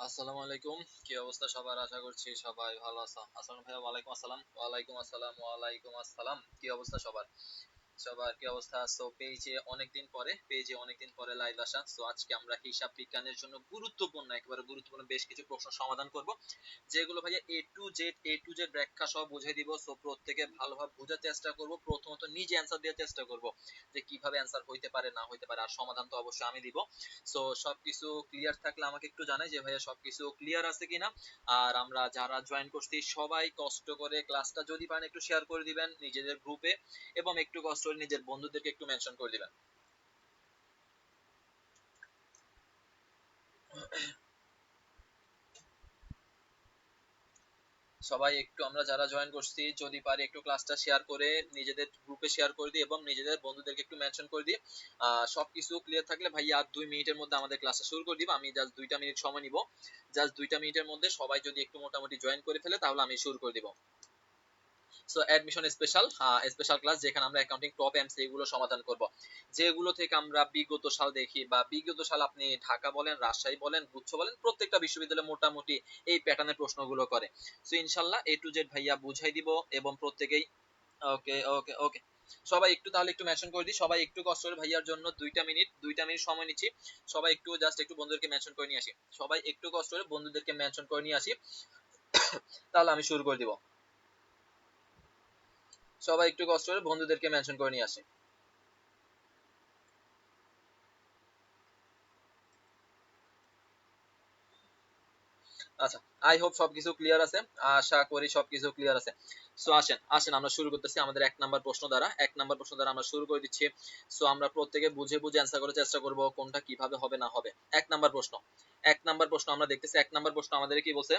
আসসালামু আলাইকুম। কি অবস্থা সবার? আশা করছি সবাই ভালো আছো। আসসালাম ভাইয়া, ওয়ালাইকুম আসসালাম। ওয়ালাইকুম আসসালাম, ওয়ালাইকুম আসসালাম। কি অবস্থা সবার? সবার কি অবস্থা? সো পেজে অনেকদিন পরে লাইভ আসা। সো আজকে আমরা হিসাব বিজ্ঞানের জন্য গুরুত্বপূর্ণ, একেবারে গুরুত্বপূর্ণ বেশ কিছু প্রশ্ন সমাধান করব, যেগুলো ভাইয়া এ টু জেড ব্যাখ্যা সহ বুঝিয়ে দিব। সো প্রত্যেকে ভালোভাবে বোঝার চেষ্টা করব, প্রথমত নিজে অ্যান্সার দেওয়ার চেষ্টা করব যে কিভাবে অ্যান্সার হইতে পারে না হইতে পারে, আর সমাধান তো অবশ্যই আমি দিব। সো সবকিছু ক্লিয়ার থাকলে আমাকে একটু জানাই যে ভাইয়া সবকিছু ক্লিয়ার আছে কিনা। আর আমরা যারা জয়েন করছি সবাই কষ্ট করে ক্লাসটা যদি পারেন একটু শেয়ার করে দিবেন নিজেদের গ্রুপে, এবং একটু কষ্ট করে নিজের বন্ধুদেরকে একটু মেনশন করে দিবেন। সবাই একটু, আমরা যারা জয়েন করছি যদি পারি একটু ক্লাসটা শেয়ার করে নিজেদের গ্রুপে শেয়ার করে দিই এবং নিজেদের বন্ধুদেরকে একটু মেনশন করে দিই। সবকিছু ক্লিয়ার থাকলে ভাই আর 2 মিনিটের মধ্যে আমাদের ক্লাসটা শুরু করে দিব। আমি জাস্ট 2টা মিনিট সময় নিব। জাস্ট 2টা মিনিটের মধ্যে সবাই যদি একটু মোটামুটি জয়েন করে ফেলে তাহলে আমি শুরু করে দিব। So admission special special class, যেখানে আমরা অ্যাকাউন্টিং টপ এমসিকিউ গুলো সমাধান করব, যেগুলো থেকে আমরা বিগত সাল দেখি, বা বিগত সাল আপনি ঢাকা বলেন, রাজশাহী বলেন, গুচ্ছ বলেন, প্রত্যেকটা বিশ্ববিদ্যালয়ে মোটামুটি এই প্যাটার্নের প্রশ্নগুলো করে। সো ইনশাল্লাহ A to Z ভাইয়া বুঝাই দিব এবং প্রত্যেকেই। ওকে ওকে ওকে। সবাই একটু তাহলে একটু মেনশন করে দিই, সবাই একটু কষ্ট করে ভাইয়ার জন্য 2টা মিনিট সময় নিচ্ছি। সবাই একটু জাস্ট একটু বন্ধুদেরকে মেনশন করে নিয়ে আসি। সবাই একটু কষ্ট করে বন্ধুদেরকে মেনশন করে নিয়ে আসি, তাহলে আমি শুরু করে দিব। সবাই একটু কষ্ট করে বন্ধুদেরকে মেনশন করে নিয়ে আসি। আচ্ছা, আই হোপ সবকিছু ক্লিয়ার আছে। আশা করি সবকিছু ক্লিয়ার আছে। সো আসেন আসেন আমরা শুরু করতেছি আমাদের 1 নাম্বার প্রশ্ন দ্বারা। 1 নাম্বার প্রশ্ন দ্বারা আমরা শুরু করে দিচ্ছি। সো আমরা প্রত্যেকে বুঝে বুঝে অ্যান্সার করার চেষ্টা করব কোনটা কিভাবে হবে না হবে। 1 নাম্বার প্রশ্ন। 1 নাম্বার প্রশ্ন আমরা দেখতেছি। 1 নাম্বার প্রশ্ন আমাদের কি বলছে?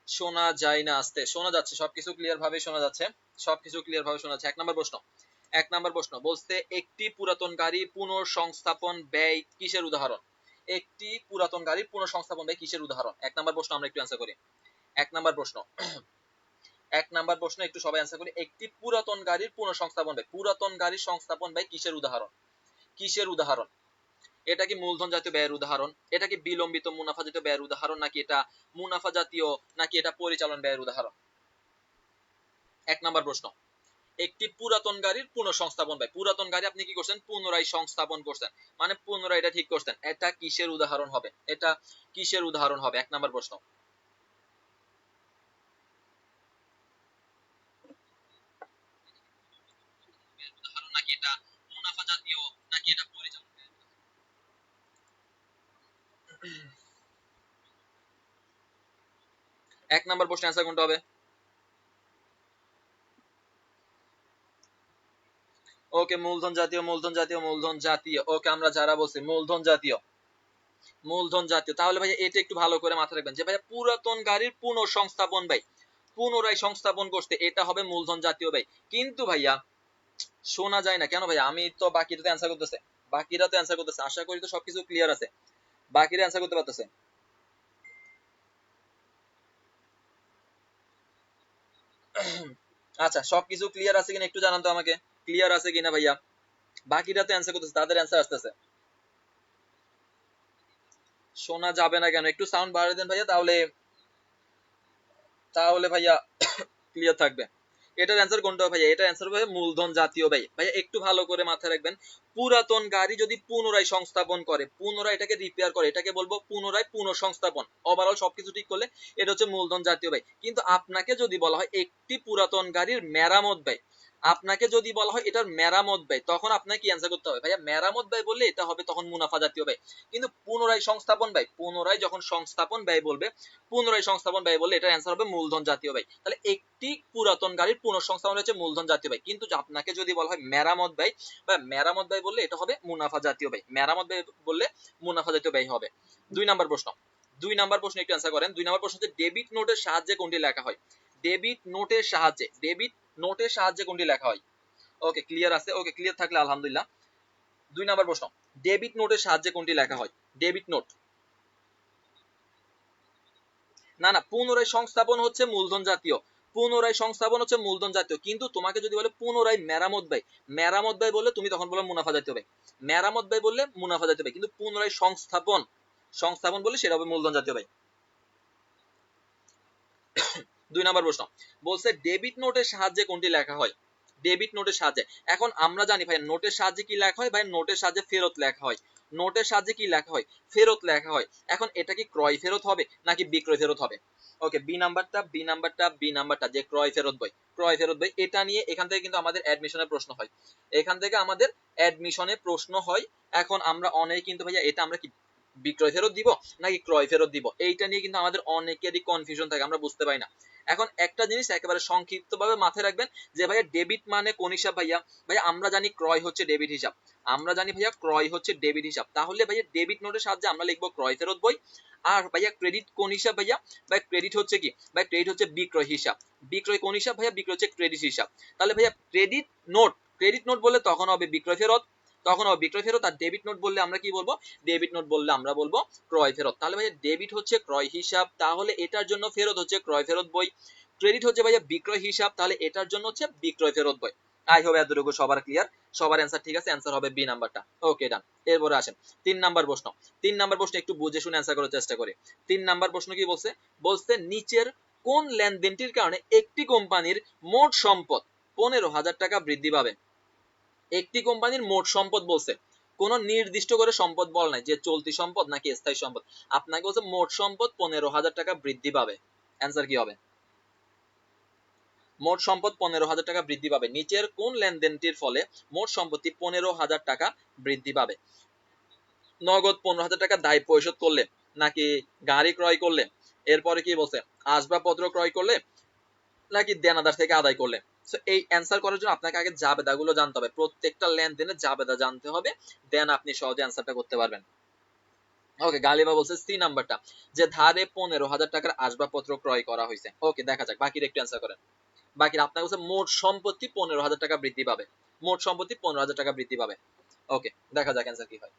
শোনা যায় না? আসতে শোনা যাচ্ছে, সবকিছু ক্লিয়ার ভাবে শোনা যাচ্ছে। সবকিছু ক্লিয়ার ভাবে শোনা যাচ্ছে। 1 নাম্বার প্রশ্ন। 1 নাম্বার প্রশ্ন বলছে একটি পুরাতন গাড়ি পুনঃসংস্থাপন ব্যয় কিসের উদাহরণ? একটি পুরাতন গাড়ির পুনঃসংস্থাপন ব্যয় কিসের উদাহরণ? 1 নাম্বার প্রশ্ন আমরা একটু অ্যান্সার করি। 1 নাম্বার প্রশ্ন। 1 নাম্বার প্রশ্ন একটু সবাই অ্যান্সার করি। একটি পুরাতন গাড়ির পুনঃসংস্থাপন ব্যয়, পুরাতন গাড়ির সংস্থাপন ব্যয় কিসের উদাহরণ? কিসের উদাহরণ? এটা কি মূলধন জাতীয় ব্যয়ের উদাহরণ? এটা কি বিলম্বিত মুনাফা জাতীয় ব্যয়ের উদাহরণ? নাকি এটা মুনাফা জাতীয়, নাকি এটা পরিচালন ব্যয়ের উদাহরণ? 1 নাম্বার প্রশ্ন। একটি পুরাতন গাড়ির পুনঃসংস্থাপন ব্যয়, পুরাতন গাড়ি আপনি কি করছেন? পুনরায় সংস্থাপন করছেন, মানে পুনরায় এটা ঠিক করছেন। এটা কিসের উদাহরণ হবে? এটা কিসের উদাহরণ হবে? 1 নাম্বার প্রশ্ন। উদাহরণ, নাকি এটা মুনাফা জাতীয়, নাকি এটা পরিচালন? 1 নাম্বার প্রশ্ন অ্যান্সার কোনটা হবে? ওকে, মূলধন জাতীয়, মূলধন জাতীয়, মূলধন জাতীয়। ওকে, আমরা যারা বলছি মূলধন জাতীয়, মূলধন জাতীয়, তাহলে ভাই এটা একটু ভালো করে মাথায় রাখবেন যে ভাই পুরাতন গাড়ির পুনঃসংস্থাপন ব্যয়, পুনরায় সংস্থাপন করতে, এটা হবে মূলধন জাতীয় ব্যয়। কিন্তু ভাইয়া শোনা যায় না কেন ভাইয়া? আমি তো বাকিরা তো অ্যান্সার করতেছে, বাকিরা তো অ্যান্সার করতেছে, আশা করি তো সবকিছু ক্লিয়ার আছে। বাকিরা অ্যান্সার করতে পারতেছে? আচ্ছা, সবকিছু ক্লিয়ার আছে কিনা একটু জানান তো আমাকে, ক্লিয়ার আছে কিনা ভাইয়া? বাকিরা তো অ্যান্সার করতেছে, তাদের অ্যান্সার আসতেছে। শোনা যাবে না কেন? একটু সাউন্ড বাড়িয়ে দেন ভাইয়া, তাহলে তাহলে ভাইয়া ক্লিয়ার থাকবে। এটার অ্যান্সার কোনটা হবে ভাইয়া? এটার অ্যান্সার হবে মূলধন জাতীয় ব্যয়। ভাইয়া একটু ভালো করে মাথায় রাখবেন, পুরাতন গাড়ি যদি পুনরায় সংস্থাপন করে, পুনরায় এটাকে রিপেয়ার করে, এটাকে বলবো পুনরায় পুনঃসংস্থাপন। ওভারঅল সবকিছু ঠিক করলে এটা হচ্ছে মূলধন জাতীয় ব্যয়। কিন্তু আপনাকে যদি বলা হয় একটি পুরাতন গাড়ির মেরামত ব্যয়, আপনাকে যদি বলা হয় এটার মেরামত ব্যয়, তখন আপনাকে কি অ্যান্সার করতে হবে ভাইয়া? মেরামত ব্যয় বললে এটা হবে তখন মুনাফা জাতীয় ব্যয়। কিন্তু পুনরায় সংস্থাপন ব্যয়, পুনরায় যখন সংস্থাপন ব্যয় বলবে, পুনরায় সংস্থাপন ব্যয় বললে এটার অ্যান্সার হবে মূলধন জাতীয় ব্যয়। তাহলে একটি পুরাতন গাড়ির পুনঃসংস্থাপন হচ্ছে মূলধন জাতীয় ব্যয়, কিন্তু আপনাকে যদি বলা হয় মেরামত ব্যয় বা মেরামত ব্যয় বললে এটা হবে মুনাফা জাতীয় ব্যয়। মেরামত ব্যয় বললে মুনাফা জাতীয় ব্যয় হবে। 2 নাম্বার প্রশ্ন। 2 নাম্বার প্রশ্ন একটু অ্যান্সার করেন। 2 নাম্বার প্রশ্ন হচ্ছে ডেবিট নোটের সাহায্যে কোনটি লেখা হয়? ডেবিট নোটের সাহায্যে, ডেবিট নোটের সাহায্যে কোনটি লেখা হয়? ওকে, ক্লিয়ার আছে? ওকে, ক্লিয়ার থাকলে আলহামদুলিল্লাহ। 2 নাম্বার প্রশ্ন, ডেবিট নোটের সাহায্যে কোনটি লেখা হয়? Debit note. না না, পুনরায় সংস্থাপন হচ্ছে মূলধন জাতীয়, পুনরায় সংস্থাপন হচ্ছে মূলধন জাতীয়। কিন্তু তোমাকে যদি বলে পুনরায় মেরামত ব্যয়, মেরামত ব্যয় বললে তুমি তখন বলো মুনাফা জাতীয় ব্যয়। মেরামত ব্যয় বললে মুনাফা জাতীয় ব্যয়, কিন্তু পুনরায় সংস্থাপন, সংস্থাপন বললে সেটা হবে মূলধন জাতীয় ভাই। 2 নাম্বার প্রশ্ন বলছে ডেবিট নোটের সাহায্যে কোনটি লেখা হয়? ডেবিট নোটের সাহায্যে, এখন আমরা জানি ভাই নোটের সাহায্যে কি লেখা হয় ভাই, নোটের সাহায্যে ফেরত লেখা হয়। নোটের সাহায্যে কি লেখা হয়? ফেরত লেখা হয়। এখন এটা কি ক্রয় ফেরত হবে নাকি বিক্রয় ফেরত হবে? ওকে, বি নাম্বারটা যে ক্রয় ফেরত বই, ক্রয় ফেরত বই, এটা নিয়ে এখান থেকে কিন্তু আমাদের অ্যাডমিশনের প্রশ্ন হয়, এখান থেকে আমাদের অ্যাডমিশনে প্রশ্ন হয়। এখন আমরা অনেকে কিন্তু ভাইয়া এটা আমরা কি বিক্রয় ফেরত দিব নাকি ক্রয় ফেরত দিব, এইটা নিয়ে কিন্তু আমাদের অনেকেরই কনফিউশন থাকে, আমরা বুঝতে পারি না। এখন একটা জিনিস একেবারে সংক্ষিপ্ত ভাবে মাথায় রাখবেন যে ভাইয়া ডেবিট মানে কোন হিসাব ভাইয়া? ভাইয়া আমরা জানি ক্রয় হচ্ছে ডেবিট হিসাব, আমরা জানি ভাইয়া ক্রয় হচ্ছে ডেবিট হিসাব, তাহলে ভাইয়া ডেবিট নোটের সাহায্যে আমরা লিখবো ক্রয় ফেরত বই। আর ভাইয়া ক্রেডিট কোন হিসাব ভাইয়া? ভাই ক্রেডিট হচ্ছে কি ভাই, ক্রেডিট হচ্ছে বিক্রয় হিসাব। বিক্রয় কোন হিসাব ভাইয়া? বিক্রয় হচ্ছে ক্রেডিট হিসাব। তাহলে ভাইয়া ক্রেডিট নোট, ক্রেডিট নোট বললে তখন হবে বিক্রয় ফেরত, তখন হবে বিক্রয় ফেরত। আর ডেবিট নোট বললে আমরা কি বলবো? ডেবিট নোট বললে আমরা বলবো ক্রয় ফেরত। তাহলে ভাইয়া ডেবিট হচ্ছে ক্রয় হিসাব, তাহলে এটার জন্য ফেরত হচ্ছে ক্রয় ফেরত বই। ক্রেডিট হচ্ছে ভাইয়া বিক্রয় হিসাব, তাহলে এটার জন্য হচ্ছে বিক্রয় ফেরত বই। আই হোপ এতটুকু সবার ক্লিয়ার, সবার অ্যান্সার ঠিক আছে, অ্যান্সার হবে বি নাম্বারটা। ওকে ডান। এরপরে আসেন 3 নাম্বার প্রশ্ন। 3 নাম্বার প্রশ্ন একটু বুঝে শুনে অ্যান্সার করার চেষ্টা করি। 3 নাম্বার প্রশ্ন কি বলছে? বলছে নিচের কোন লেনদেনটির কারণে একটি কোম্পানির মোট সম্পদ 15,000 টাকা বৃদ্ধি পাবে? একটি কোম্পানির মোট সম্পদ বলছে, কোন নির্দিষ্ট করে সম্পদ বল নাই যে চলতি সম্পদ নাকি স্থায়ী সম্পদ, আপনাকে বলছে মোট সম্পদ 15,000 টাকা বৃদ্ধি পাবে। অ্যান্সার কি হবে? মোট সম্পদ 15,000 টাকা বৃদ্ধি পাবে, নিচের কোন লেনদেনটির ফলে মোট সম্পত্তি 15,000 টাকা বৃদ্ধি পাবে? নগদ 15,000 টাকা দায় পরিশোধ করলে, নাকি গাড়ি ক্রয় করলে, এরপরে কি বলছে আসবাবপত্র ক্রয় করলে, নাকি দেনাদার থেকে আদায় করলে? সো এই অ্যান্সার করার জন্য আপনাকে আগে জাবেদাগুলো জানতে হবে, প্রত্যেকটা লেনদেনের জাবেদা জানতে হবে, দেন আপনি সহজে অ্যান্সারটা করতে পারবেন। ওকে, গালিবা বলছে সি নাম্বারটা যে ধারে 15,000 টাকার আসবাবপত্র ক্রয় করা হয়েছে। ওকে, দেখা যাক বাকির একটু অ্যান্সার করেন। বাকি আপনার কাছে মোট সম্পত্তি 15,000 টাকা বৃদ্ধি পাবে, মোট সম্পত্তি 15,000 টাকা বৃদ্ধি পাবে। ওকে, দেখা যাক অ্যান্সার কি হয়।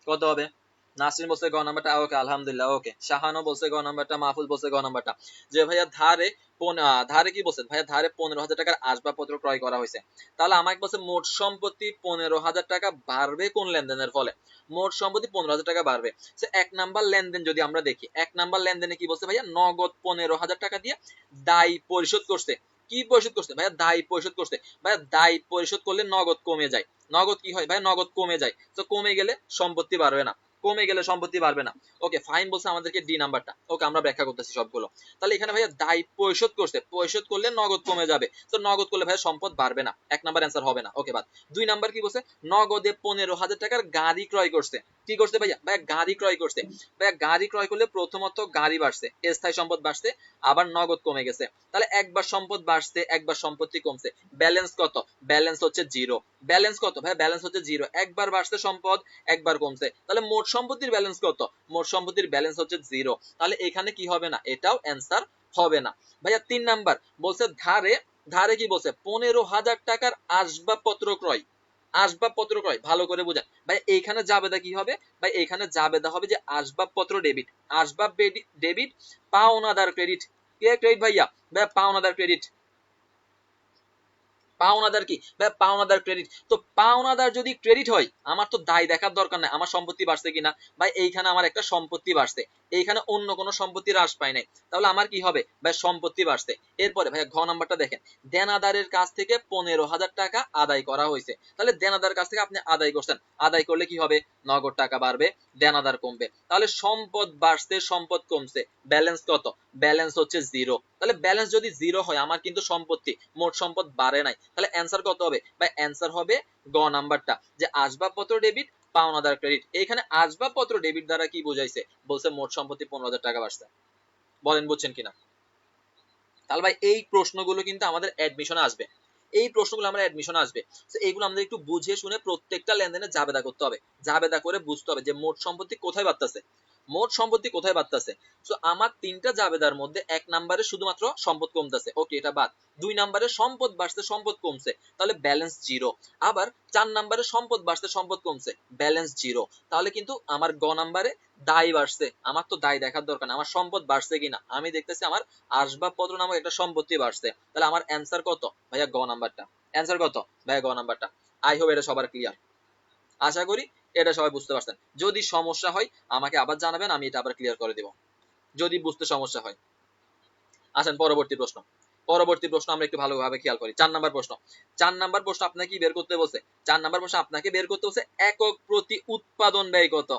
কত হবে? নাসরিন বলছে গ নাম্বারটা। ওকে আলহামদুলিল্লাহ। ওকে, শাহানো বলছে গ নাম্বারটা, মাহফুজ বলছে গ নাম্বারটা। যে ভাইয়া ধারে ধারে কি বলছেন ভাইয়া? ধারে 15,000 টাকার আসবাবপত্র ক্রয় করা হয়েছে। তাহলে আমাকে বলছে মোট সম্পত্তি 15,000 টাকা বাড়বে কোন লেনদেনের ফলে? মোট সম্পত্তি 15,000 টাকা বাড়বে। এক নাম্বার লেনদেন যদি আমরা দেখি, এক নাম্বার লেনদেনে কি বলছে ভাইয়া? নগদ 15,000 টাকা দিয়ে দায় পরিশোধ করছে। কি পরিশোধ করছে ভাইয়া? দায় পরিশোধ করছে। ভাইয়া দায় পরিশোধ করলে নগদ কমে যায়, নগদ কি হয় ভাইয়া? নগদ কমে যায়। তো কমে গেলে সম্পত্তি বাড়বে না, কমে গেলে সম্পত্তি বাড়বে না। ওকে ফাইন বলছে আমাদেরকে ডি নাম্বারটা। ওকে, আমরা ব্যাখ্যা করতেছি সবগুলো। তাহলে এখানে ভাইয়া দায় পরিশোধ করছে, পরিশোধ করলে নগদ কমে যাবে, তো নগদ করলে ভাইয়া সম্পদ বাড়বে না, এক নাম্বার অ্যান্সার হবে না। ওকে বাদ। 2 নাম্বার কি বলছে? নগদে 15,000 টাকার গাড়ি ক্রয় করছে। কি করছে ভাইয়া? ভাইয়া গাড়ি ক্রয় করছে। ভাইয়া গাড়ি ক্রয় করলে প্রথমত গাড়ি বাড়ছে, স্থায়ী সম্পদ বাড়ছে, আবার নগদ কমে গেছে। তাহলে একবার সম্পদ বাড়ছে, একবার সম্পত্তি কমছে। ব্যালেন্স কত? ব্যালেন্স হচ্ছে জিরো। ব্যালেন্স কত ভাইয়া? ব্যালেন্স হচ্ছে জিরো। একবার বাড়ছে সম্পদ, একবার কমছে, তাহলে মোট সম্পত্তির ব্যালেন্স কত? মোট সম্পত্তির ব্যালেন্স হচ্ছে জিরো। তাহলে এখানে কি হবে না? এটাও অ্যান্সার হবে না। ভাইয়া 3 নাম্বার বলছে ধারে, ধারে কি বলছে? 15,000 টাকার আসবাবপত্র ক্রয়, আসবাবপত্র ক্রয়, ভালো করে বুঝেন ভাই। এইখানে জাবেদা কি হবে ভাই? এইখানে জাবেদা হবে যে আসবাবপত্র ডেবিট, আসবাব ডেবিট, পাওনাদার ক্রেডিট। কে ক্রেডিট ভাইয়া? ভাই পাওনাদার ক্রেডিট। পাওনাদার কি ভাই? পাওনাদার ক্রেডিট। তো পাওনাদার যদি ক্রেডিট হয়, আমার তো দায় দেখার দরকার নাই আমার সম্পত্তি বাড়ছে কিনা। ভাই এইখানে আমার একটা সম্পত্তি বাড়ছে, এইখানে অন্য কোনো সম্পত্তি হ্রাস পায় নাই, তাহলে আমার কি হবে ভাই? সম্পত্তি বাড়ছে। এরপরে ভাই ঘ নাম্বারটা দেখেন, দেনাদারের কাছ থেকে 15,000 টাকা আদায় করা হয়েছে। তাহলে দেনাদার কাছ থেকে আপনি আদায় করছেন, আদায় করলে কি হবে? নগদ টাকা বাড়বে, দেনাদার কমবে। তাহলে সম্পদ বাড়ছে, সম্পদ কমছে, ব্যালেন্স কত? ব্যালেন্স হচ্ছে জিরো। তাহলে ব্যালেন্স যদি জিরো হয়, আমার কিন্তু সম্পত্তি, মোট সম্পদ বাড়ে নাই। তাহলে অ্যান্সার কত হবে ভাই? অ্যান্সার হবে গ নাম্বারটা যে আসবাবপত্র ডেবিট, পাওনাদার ক্রেডিট। এখানে আসবাবপত্র ডেবিট দ্বারা কি বোঝাইছে? বলছে মোট সম্পত্তি 15,000 টাকা বাড়ছে। বলেন বুঝছেন কিনা? তাহলে ভাই এই প্রশ্নগুলো কিন্তু আমাদের অ্যাডমিশনে আসবে, এই প্রশ্নগুলো আমরা অ্যাডমিশনে আসবে। তো এইগুলো আমাদের একটু বুঝে শুনে প্রত্যেকটা লেনদেনে জাবেদা করতে হবে, জাবেদা করে বুঝতে হবে যে মোট সম্পত্তি কোথায় বাড়তেছে, মোট সম্পত্তি কোথায় বাড়তেছে? সো আমার তিনটা জাবেদার মধ্যে এক নম্বরে শুধুমাত্র সম্পদ কমতেছে, ওকে এটা বাদ। 2 নম্বরে সম্পদ বাড়ছে সম্পদ কমছে, তাহলে ব্যালেন্স জিরো। আবার 4 নম্বরে সম্পদ বাড়ছে সম্পদ কমছে, ব্যালেন্স জিরো। তাহলে কিন্তু আমার গ নম্বরে দায় বাড়ছে, আমার তো দায় দেখার দরকার না, আমার সম্পদ বাড়ছে কিনা আমি দেখতেছি আমার আসবাবপত্র নামক একটা সম্পত্তি বাড়ছে। তাহলে আমার অ্যান্সার কত ভাইয়া? গ নাম্বারটা। অ্যান্সার কত ভাইয়া? গ নাম্বারটা। আই হোপ এটা সবার ক্লিয়ার, আশা করি এটা সবাই বুঝতে পারছেন। যদি সমস্যা হয় আমাকে আবার জানাবেন, আমি এটা আবার ক্লিয়ার করে দেব যদি বুঝতে সমস্যা হয়। আসেন পরবর্তী প্রশ্ন। পরবর্তী প্রশ্ন আমরা একটু ভালোভাবে খেয়াল করি। 4 নাম্বার প্রশ্ন। 4 নাম্বার প্রশ্ন আপনাকে কি বের করতে বলছে? 4 নাম্বার প্রশ্ন আপনাকে বের করতে বলছে একক প্রতি উৎপাদন ব্যয় কত।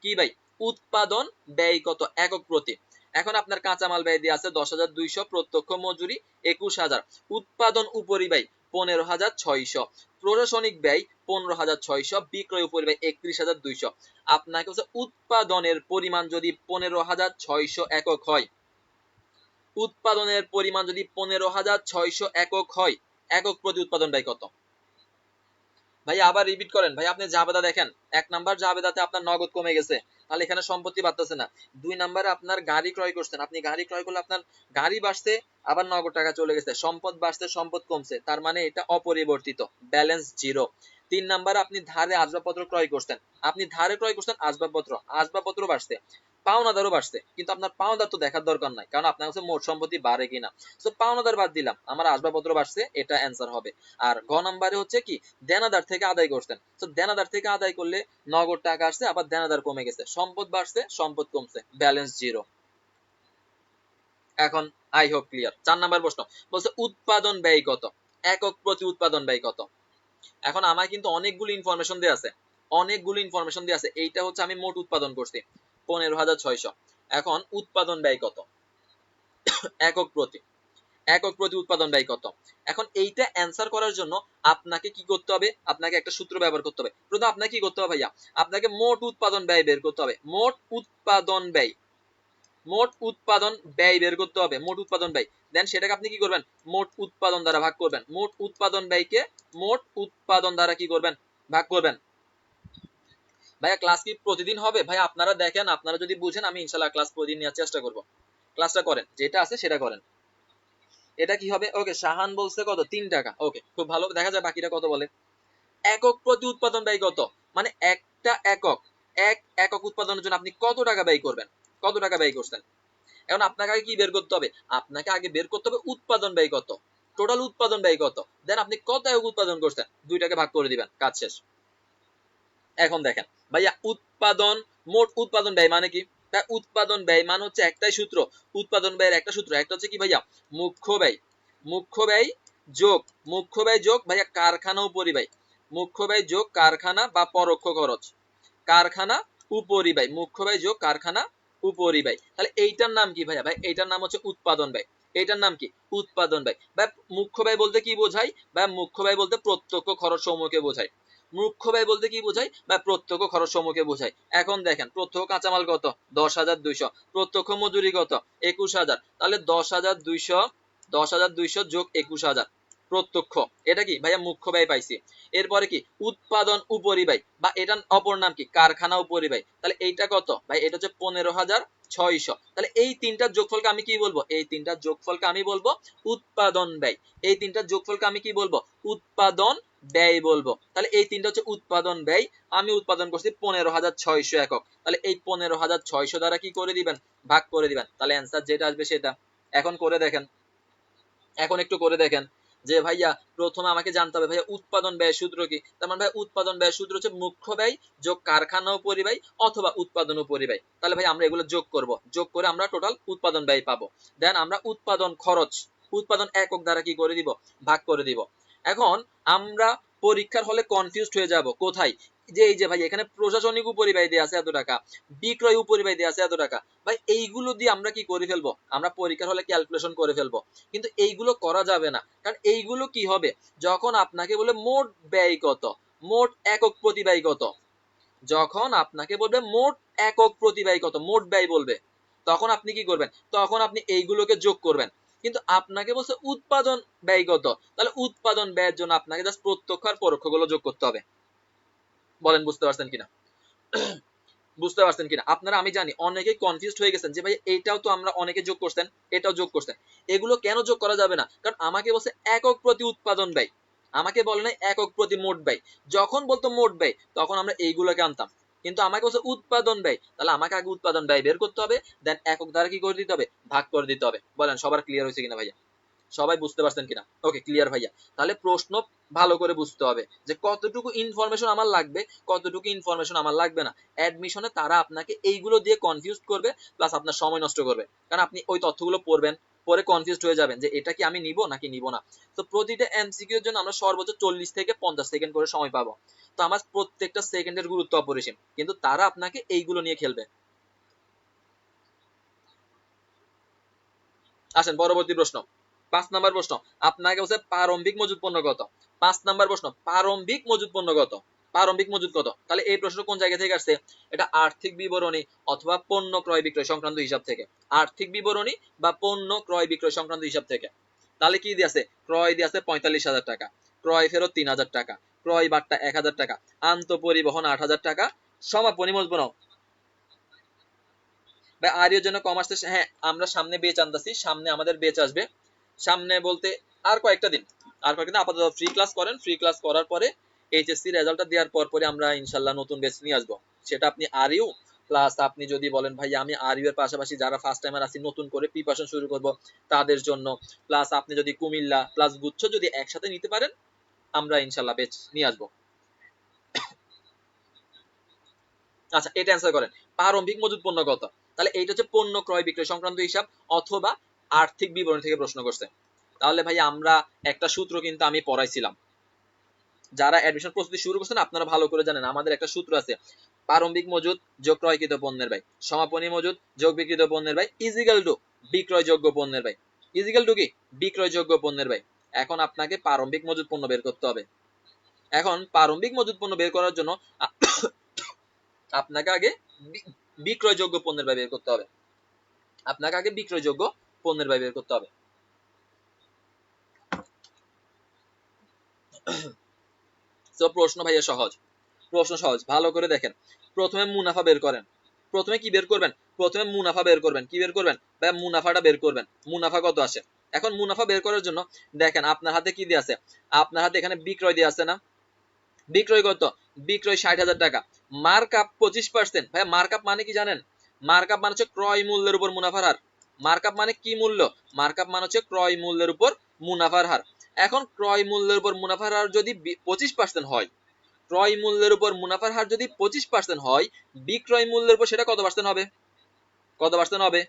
কি ভাই? উৎপাদন ব্যয় কত একক প্রতি। এখন আপনার কাঁচামাল ব্যয় দিয়ে আছে 10,200, প্রত্যক্ষ মজুরি 21,000, উৎপাদন উপরিব্যয় 15,600, প্রশাসনিক ব্যয় 15,600, বিক্রয় উপরিব্যয় 31,200। আপনাকে হচ্ছে উৎপাদনের পরিমাণ যদি 15,600 একক হয়, উৎপাদনের পরিমাণ যদি 15,600 একক হয়, একক প্রতি উৎপাদন ব্যয় কত? ভাই আবার রিপিট করেন ভাই, আপনি জাবেদা দেখেন। 1 নাম্বার জাবেদাতে আপনার নগদ কমে গেছে, তাহলে এখানে সম্পত্তি বাড়তেছে না। 2 নাম্বারে আপনার গাড়ি ক্রয় করছেন, আপনি গাড়ি ক্রয় করলে আপনার গাড়ি বাড়ছে, আবার নগদ টাকা চলে গেছে, সম্পদ বাড়ছে সম্পদ কমছে, তার মানে এটা অপরিবর্তিত, ব্যালেন্স জিরো। 3 নাম্বারে আপনি ধারে আসবাবপত্র ক্রয় করছেন, আপনি ধারে ক্রয় করছেন আসবাবপত্র, আসবাবপত্র বাড়ছে, পাওনাদারও বাড়ছে, কিন্তু আপনার পাওনাদার তো দেখার দরকার নাই, কারণ আপনার কাছে মোট সম্পত্তি বাড়ে কিনা। সো পাওনাদার বাদ দিলাম, আমার আসবাবপত্র বাড়ছে, এটা অ্যান্সার হবে। আর ঘ নাম্বারে হচ্ছে কি দেনাদার থেকে আদায় করছেন, তো দেনাদার থেকে আদায় করলে নগদ টাকা আসছে, আবার দেনাদার কমে গেছে, সম্পদ বাড়ছে সম্পদ কমছে, ব্যালেন্স জিরো। এখন আই হোপ ক্লিয়ার। 4 নাম্বার প্রশ্ন বলছে উৎপাদন ব্যয় কত, একক প্রতি উৎপাদন ব্যয় কত। এখন আমার কিন্তু অনেকগুলো ইনফরমেশন দেয়া আছে, অনেকগুলো ইনফরমেশন দেয়া আছে। এইটা হচ্ছে আমি মোট উৎপাদন করছি 15,600। এখন উৎপাদন ব্যয় কত একক প্রতি, একক প্রতি উৎপাদন ব্যয় কত। এখন এইটা অ্যান্সার করার জন্য আপনাকে কি করতে হবে? আপনাকে একটা সূত্র ব্যবহার করতে হবে। প্রথমে আপনাকে কি করতে হবে ভাইয়া? আপনাকে মোট উৎপাদন ব্যয় বের করতে হবে। মোট উৎপাদন ব্যয়, মোট উৎপাদন ব্যয় বের করতে হবে, মোট উৎপাদন ব্যয়। দেন সেটাকে আপনি কি করবেন? মোট উৎপাদন দ্বারা ভাগ করবেন। মোট উৎপাদন ব্যয়কে মোট উৎপাদন দ্বারা কি করবেন? ভাগ করবেন। ভাইয়া ক্লাস কি প্রতিদিন হবে? ভাই আপনারা দেখেন, আপনারা যদি বুঝেন আমি ইনশাআল্লাহ ক্লাস প্রতিদিন নেওয়ার চেষ্টা করব। ক্লাসটা করেন, যেটা আছে সেটা করেন। এটা কি হবে? ওকে শাহান বলছে কত? 3 টাকা। ওকে খুব ভালো, দেখা যায় বাকিরা কত বলে। একক প্রতি উৎপাদন ব্যয় কত, মানে একটা একক, এক একক উৎপাদনের জন্য আপনি কত টাকা ব্যয় করবেন, কত টাকা ব্যয় করছেন। এখন আপনাকে আগে কি বের করতে হবে? আপনাকে আগে বের করতে হবে উৎপাদন ব্যয় কত, টোটাল উৎপাদন ব্যয় কত, দেন আপনি কত একক উৎপাদন করছেন, দুইটাকে ভাগ করে দিবেন, কাজ শেষ। এখন দেখেন ভাইয়া উৎপাদন, মোট উৎপাদন ব্যয় মানে কি? তাই উৎপাদন ব্যয় মানে হচ্ছে একটাই সূত্র, উৎপাদন ব্যয়ের একটা সূত্র, একটা হচ্ছে কি ভাইয়া? মুখ্য ব্যয়, মুখ্য ব্যয় যোগ, মুখ্য ব্যয় যোগ ভাইয়া কারখানা উপরিব্যয়, মুখ্য ব্যয় যোগ কারখানা বা পরোক্ষ খরচ, কারখানা উপরিব্যয়, মুখ্য ব্যয় যোগ কারখানা উপরিব্যয়। তাহলে এইটার নাম কি ভাইয়া? ভাই এইটার নাম হচ্ছে উৎপাদন ব্যয়। এইটার নাম কি? উৎপাদন ব্যয়। ভাই মুখ্য ব্যয় বলতে কি বোঝায়? ভাই মুখ্য ব্যয় বলতে প্রত্যক্ষ খরচ সমূহকে বোঝায়। মুখ্য ব্যয় বলতে কি বোঝায়? বা প্রত্যক্ষ খরচ সমূহকে বোঝায়। এখন দেখেন প্রত্যক্ষ কাঁচামাল কত? 10,200, প্রত্যক্ষ মজুরি কত? 21,000। তাহলে 10,200, 10,200 যোগ 21,000 প্রত্যক্ষ, এটা কি ভাইয়া? মুখ্য ব্যয় পাইছি। এরপরে কি? উৎপাদন উপরিব্যয়, বা এটার অপর নাম কি? কারখানা উপরিব্যয়। তাহলে এইটা কত ভাই? এটা হচ্ছে 15,600। তাহলে এই তিনটার যোগফলকে আমি কি বলবো? এই তিনটার যোগফলকে আমি বলবো উৎপাদন ব্যয়। এই তিনটার যোগফলকে আমি কি বলবো? উৎপাদন ব্যয় বলবো। তাহলে এই তিনটা হচ্ছে উৎপাদন ব্যয়। আমি উৎপাদন করছি 15,600 একক। তাহলে এই 15,600 দ্বারা কি করে দিবেন? ভাগ করে দিবেন। তাহলে অ্যান্সার যেটা আসবে সেটা। এখন করে দেখেন, এখন একটু করে দেখেন যে ভাইয়া প্রথমে আমাকে জানতে হবে ভাইয়া উৎপাদন ব্যয় সূত্র কি। তার মানে ভাই উৎপাদন ব্যয় সূত্র হচ্ছে মুখ্য ব্যয় যোগ কারখানা উপরিব্যয় অথবা উৎপাদন উপরিব্যয়। তাহলে ভাই আমরা এগুলো যোগ করব, যোগ করে আমরা টোটাল উৎপাদন ব্যয় পাবো। দেন আমরা উৎপাদন খরচ, উৎপাদন একক দ্বারা কি করে দিব? ভাগ করে দিব। এখন আমরা পরীক্ষার হলে কনফিউজড হয়ে যাব কোথায়? যে এই যে ভাই এখানে প্রশাসনিক উপরিব্যয় দেয়া আছে এত টাকা, বিক্রয় উপরিব্যয় দেয়া আছে এত টাকা, ভাই এইগুলো দিয়ে আমরা কি করে ফেলবো? আমরা পরীক্ষার হলে ক্যালকুলেশন করে ফেলবো। কিন্তু এইগুলো করা যাবে না, কারণ এইগুলো কি হবে? যখন আপনাকে বলে মোট ব্যয় কত, মোট একক প্রতি ব্যয় কত, যখন আপনাকে বলবে মোট একক প্রতি ব্যয় কত, মোট ব্যয় বলবে, তখন আপনি কি করবেন? তখন আপনি এইগুলোকে যোগ করবেন। কিন্তু আপনাকে বলছে উৎপাদন ব্যয় কত, তাহলে উৎপাদন ব্যয়ের জন্য আপনাকে জাস্ট প্রত্যক্ষ আর পরোক্ষ গুলো যোগ করতে হবে। বলেন বুঝতে পারছেন কিনা? বুঝতে পারছেন কিনা আপনারা? আমি জানি অনেকেই কনফিউজড হয়ে গেছেন যে ভাই এইটাও তো আমরা অনেকে যোগ করছেন, এটাও যোগ করছেন, এগুলো কেন যোগ করা যাবে না? কারণ আমাকে বলছে একক প্রতি উৎপাদন ব্যয়, আমাকে বলে নাই একক প্রতি মোট ব্যয়। যখন বলতো মোট ব্যয় তখন আমরা এইগুলোকে আনতাম, কিন্তু আমাকে বলছে উৎপাদন ব্যয়, তাহলে আমাকে আগে উৎপাদন ব্যয় বের করতে হবে, দেন একক দ্বারা কি করে দিতে হবে, ভাগ করে দিতে হবে। বলেন সবার ক্লিয়ার হয়েছে কিনা ভাইয়া? সবাই বুঝতে পারছেন কিনা? ওকে, ক্লিয়ার ভাইয়া। তাহলে প্রশ্ন ভালো করে বুঝতে হবে যে কতটুকু ইনফরমেশন আমার লাগবে, কতটুকু ইনফরমেশন আমার লাগবে না। অ্যাডমিশনে তারা আপনাকে এইগুলো দিয়ে কনফিউজ করবে, প্লাস আপনার সময় নষ্ট করবে, কারণ আপনি ওই তথ্যগুলো পড়বেন, পরে কনফিউজড হয়ে যাবেন যে এটা কি আমি নিব নাকি নিব না। তো প্রতিটা এমসিকিউ এর জন্য আমরা সর্বোচ্চ 40 থেকে 50 সেকেন্ড করে সময় পাবো। তো আমার প্রত্যেকটা সেকেন্ডের গুরুত্ব অপরিসীম, কিন্তু তারা আপনাকে এইগুলো নিয়ে খেলবে। আসেন পরবর্তী প্রশ্ন, 5 নাম্বার প্রশ্ন। আপনাকে বলছে প্রারম্ভিক মজুদ পণ্য কত? 5 নাম্বার প্রশ্ন, প্রারম্ভিক মজুদ পণ্য কত? প্রারম্ভিক মজুদ কত? তাহলে এই প্রশ্ন কোন জায়গা থেকে আসছে? এটা আর্থিক বিবরণী অথবা পণ্য ক্রয় বিক্রয় সংক্রান্ত হিসাব থেকে। আর্থিক বিবরণী বা পণ্য ক্রয় বিক্রয় সংক্রান্ত হিসাব থেকে। তাহলে কি দিয়েছে? ক্রয় দিয়েছে 45,000 টাকা, ক্রয় ফেরত 3,000 টাকা, ক্রয় বাট্টা 1,000 টাকা, আন্ত পরিবহন 8,000 টাকা, সমাপনী মজুদ পণ্য। আর এর জন্য কমার্স, হ্যাঁ আমরা সামনে বেচ আনতেছি, সামনে আমাদের বেচ আসবে, সামনে বলতে আর কয়েকটা দিন, আর কয়েকটা দিন আপাতত ফ্রি ক্লাস করেন, ফ্রি ক্লাস করার পরে এইচএসসি রেজাল্টটা দেওয়ার পর পরে আমরা ইনশাল্লাহ নতুন বেচ নিয়ে আসবো। সেটা আপনি আর ইউ প্লাস আপনি যদি বলেন ভাই আমি আর ইউ এর পাশাপাশি যারা ফার্স্ট টাইমার আছি নতুন করে প্রিপারেশন শুরু করব তাদের জন্য, প্লাস আপনি যদি কুমিল্লা প্লাস গুচ্ছ যদি একসাথে নিতে পারেন আমরা ইনশাল্লাহ বেচ নিয়ে আসবো। আচ্ছা এটা অ্যান্সার করেন, প্রারম্ভিক মজুদ পণ্য কত? তাহলে এইটা হচ্ছে পণ্য ক্রয় বিক্রয় সংক্রান্ত হিসাব অথবা আর্থিক বিবরণী থেকে প্রশ্ন করছে। তাহলে ভাই আমরা একটা সূত্র কিন্তু আমি পড়াইছিলাম, যারা অ্যাডমিশন প্রস্তুতি শুরু করছেন আপনারা ভালো করে জানেন আমাদের একটা সূত্র আছে, প্রারম্ভিক মজুদ যোগ ক্রয়কৃত পণ্যের ব্যয়, সমাপনী মজুদ যোগ বিক্রিত পণ্যের ব্যয় ইজিক্যাল টু বিক্রয়যোগ্য পণ্যের ব্যয়, ইজিক্যাল টু কি বিক্রয়যোগ্য পণ্যের ব্যয়। এখন আপনাকে প্রারম্ভিক মজুদ পণ্য বের করতে হবে। এখন প্রারম্ভিক মজুদ পণ্য বের করার জন্য আপনাকে আগে বিক্রয়যোগ্য পণ্যের ব্যয় বের করতে হবে, আপনাকে আগে বিক্রয়যোগ্য পণ্যের ব্যয় বের করতে হবে। তো প্রশ্ন ভাইয়া সহজ, প্রশ্ন সহজ, ভালো করে দেখেন। প্রথমে মুনাফা বের করেন, প্রথমে কি বের করবেন? প্রথমে মুনাফা বের করবেন। কি বের করবেন ভাই? মুনাফাটা বের করবেন, মুনাফা কত আসে। এখন মুনাফা বের করার জন্য দেখেন আপনার হাতে কি দিয়ে আছে, আপনার হাতে এখানে বিক্রয় দিয়ে আছে না, বিক্রয় কত? বিক্রয় 60,000 টাকা, মার্কআপ 25%। ভাই মার্কআপ মানে কি জানেন? মার্কআপ মানে হচ্ছে ক্রয় মূল্যের উপর মুনাফার হার। মার্কআপ মানে কি মূল্য? মার্কআপ মানে হচ্ছে ক্রয় মূল্যের উপর মুনাফার হার। এখন ক্রয় মূল্যের উপর মুনাফার হার যদি 25% হয়, ক্রয় মূল্যের উপর মুনাফার হার যদি 25% হয়, বিক্রয় মূল্যের উপর সেটা কত পার্সেন্ট হবে? কত পার্সেন্ট হবে?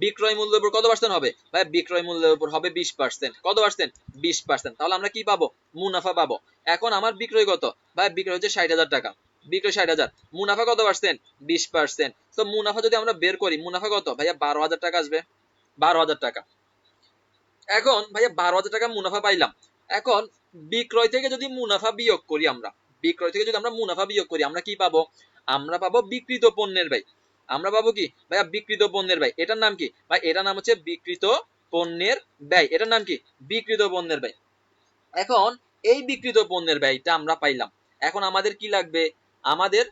বিক্রয় মূল্যের উপর কত পার্সেন্ট হবে ভাই? বিক্রয় মূল্যের উপর হবে 20%। কত পার্সেন্ট? 20%। তাহলে আমরা কি পাবো? মুনাফা পাবো। এখন আমার বিক্রয় কত ভাই? বিক্রয় হচ্ছে 60,000 টাকা, বিক্রয় 60,000, মুনাফা কত পার্সেন্ট? 20%। তো মুনাফা যদি আমরা বের করি, মুনাফা কত ভাইয়া? 12,000 টাকা আসবে, 12,000 টাকা। এখন ভাইয়া 12,000 টাকা মুনাফা পাইলাম। এখন বিক্রয় থেকে যদি মুনাফা বিয়োগ করি, আমরা বিক্রয় থেকে যদি আমরা মুনাফা বিয়োগ করি আমরা কি পাবো? আমরা পাবো বিক্রিত পণ্যের ব্যয়। আমরা পাবো কি ভাইয়া? বিক্রিত পণ্যের ব্যয়। এটার নাম কি ভাই? এটার নাম হচ্ছে বিক্রিত পণ্যের ব্যয়। এটার নাম কি? বিক্রিত পণ্যের ব্যয়। এখন এই বিক্রিত পণ্যের ব্যয়টা আমরা পাইলাম। এখন আমাদের কি লাগবে? আমাদের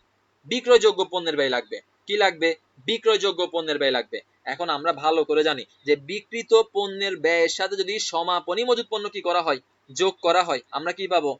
বিক্রয়যোগ্য পণ্যের ব্যয় লাগবে। কি লাগবে? বিক্রয়যোগ্য পণ্যের ব্যয় লাগবে। এখন আমরা ভালো করে জানি যে বিক্রিত পণ্যের ব্যয়ের সাথে যদি সমাপনী মজুদ পণ্য কি করা হয়? যোগ করা হয়, আমরা কি পাবো?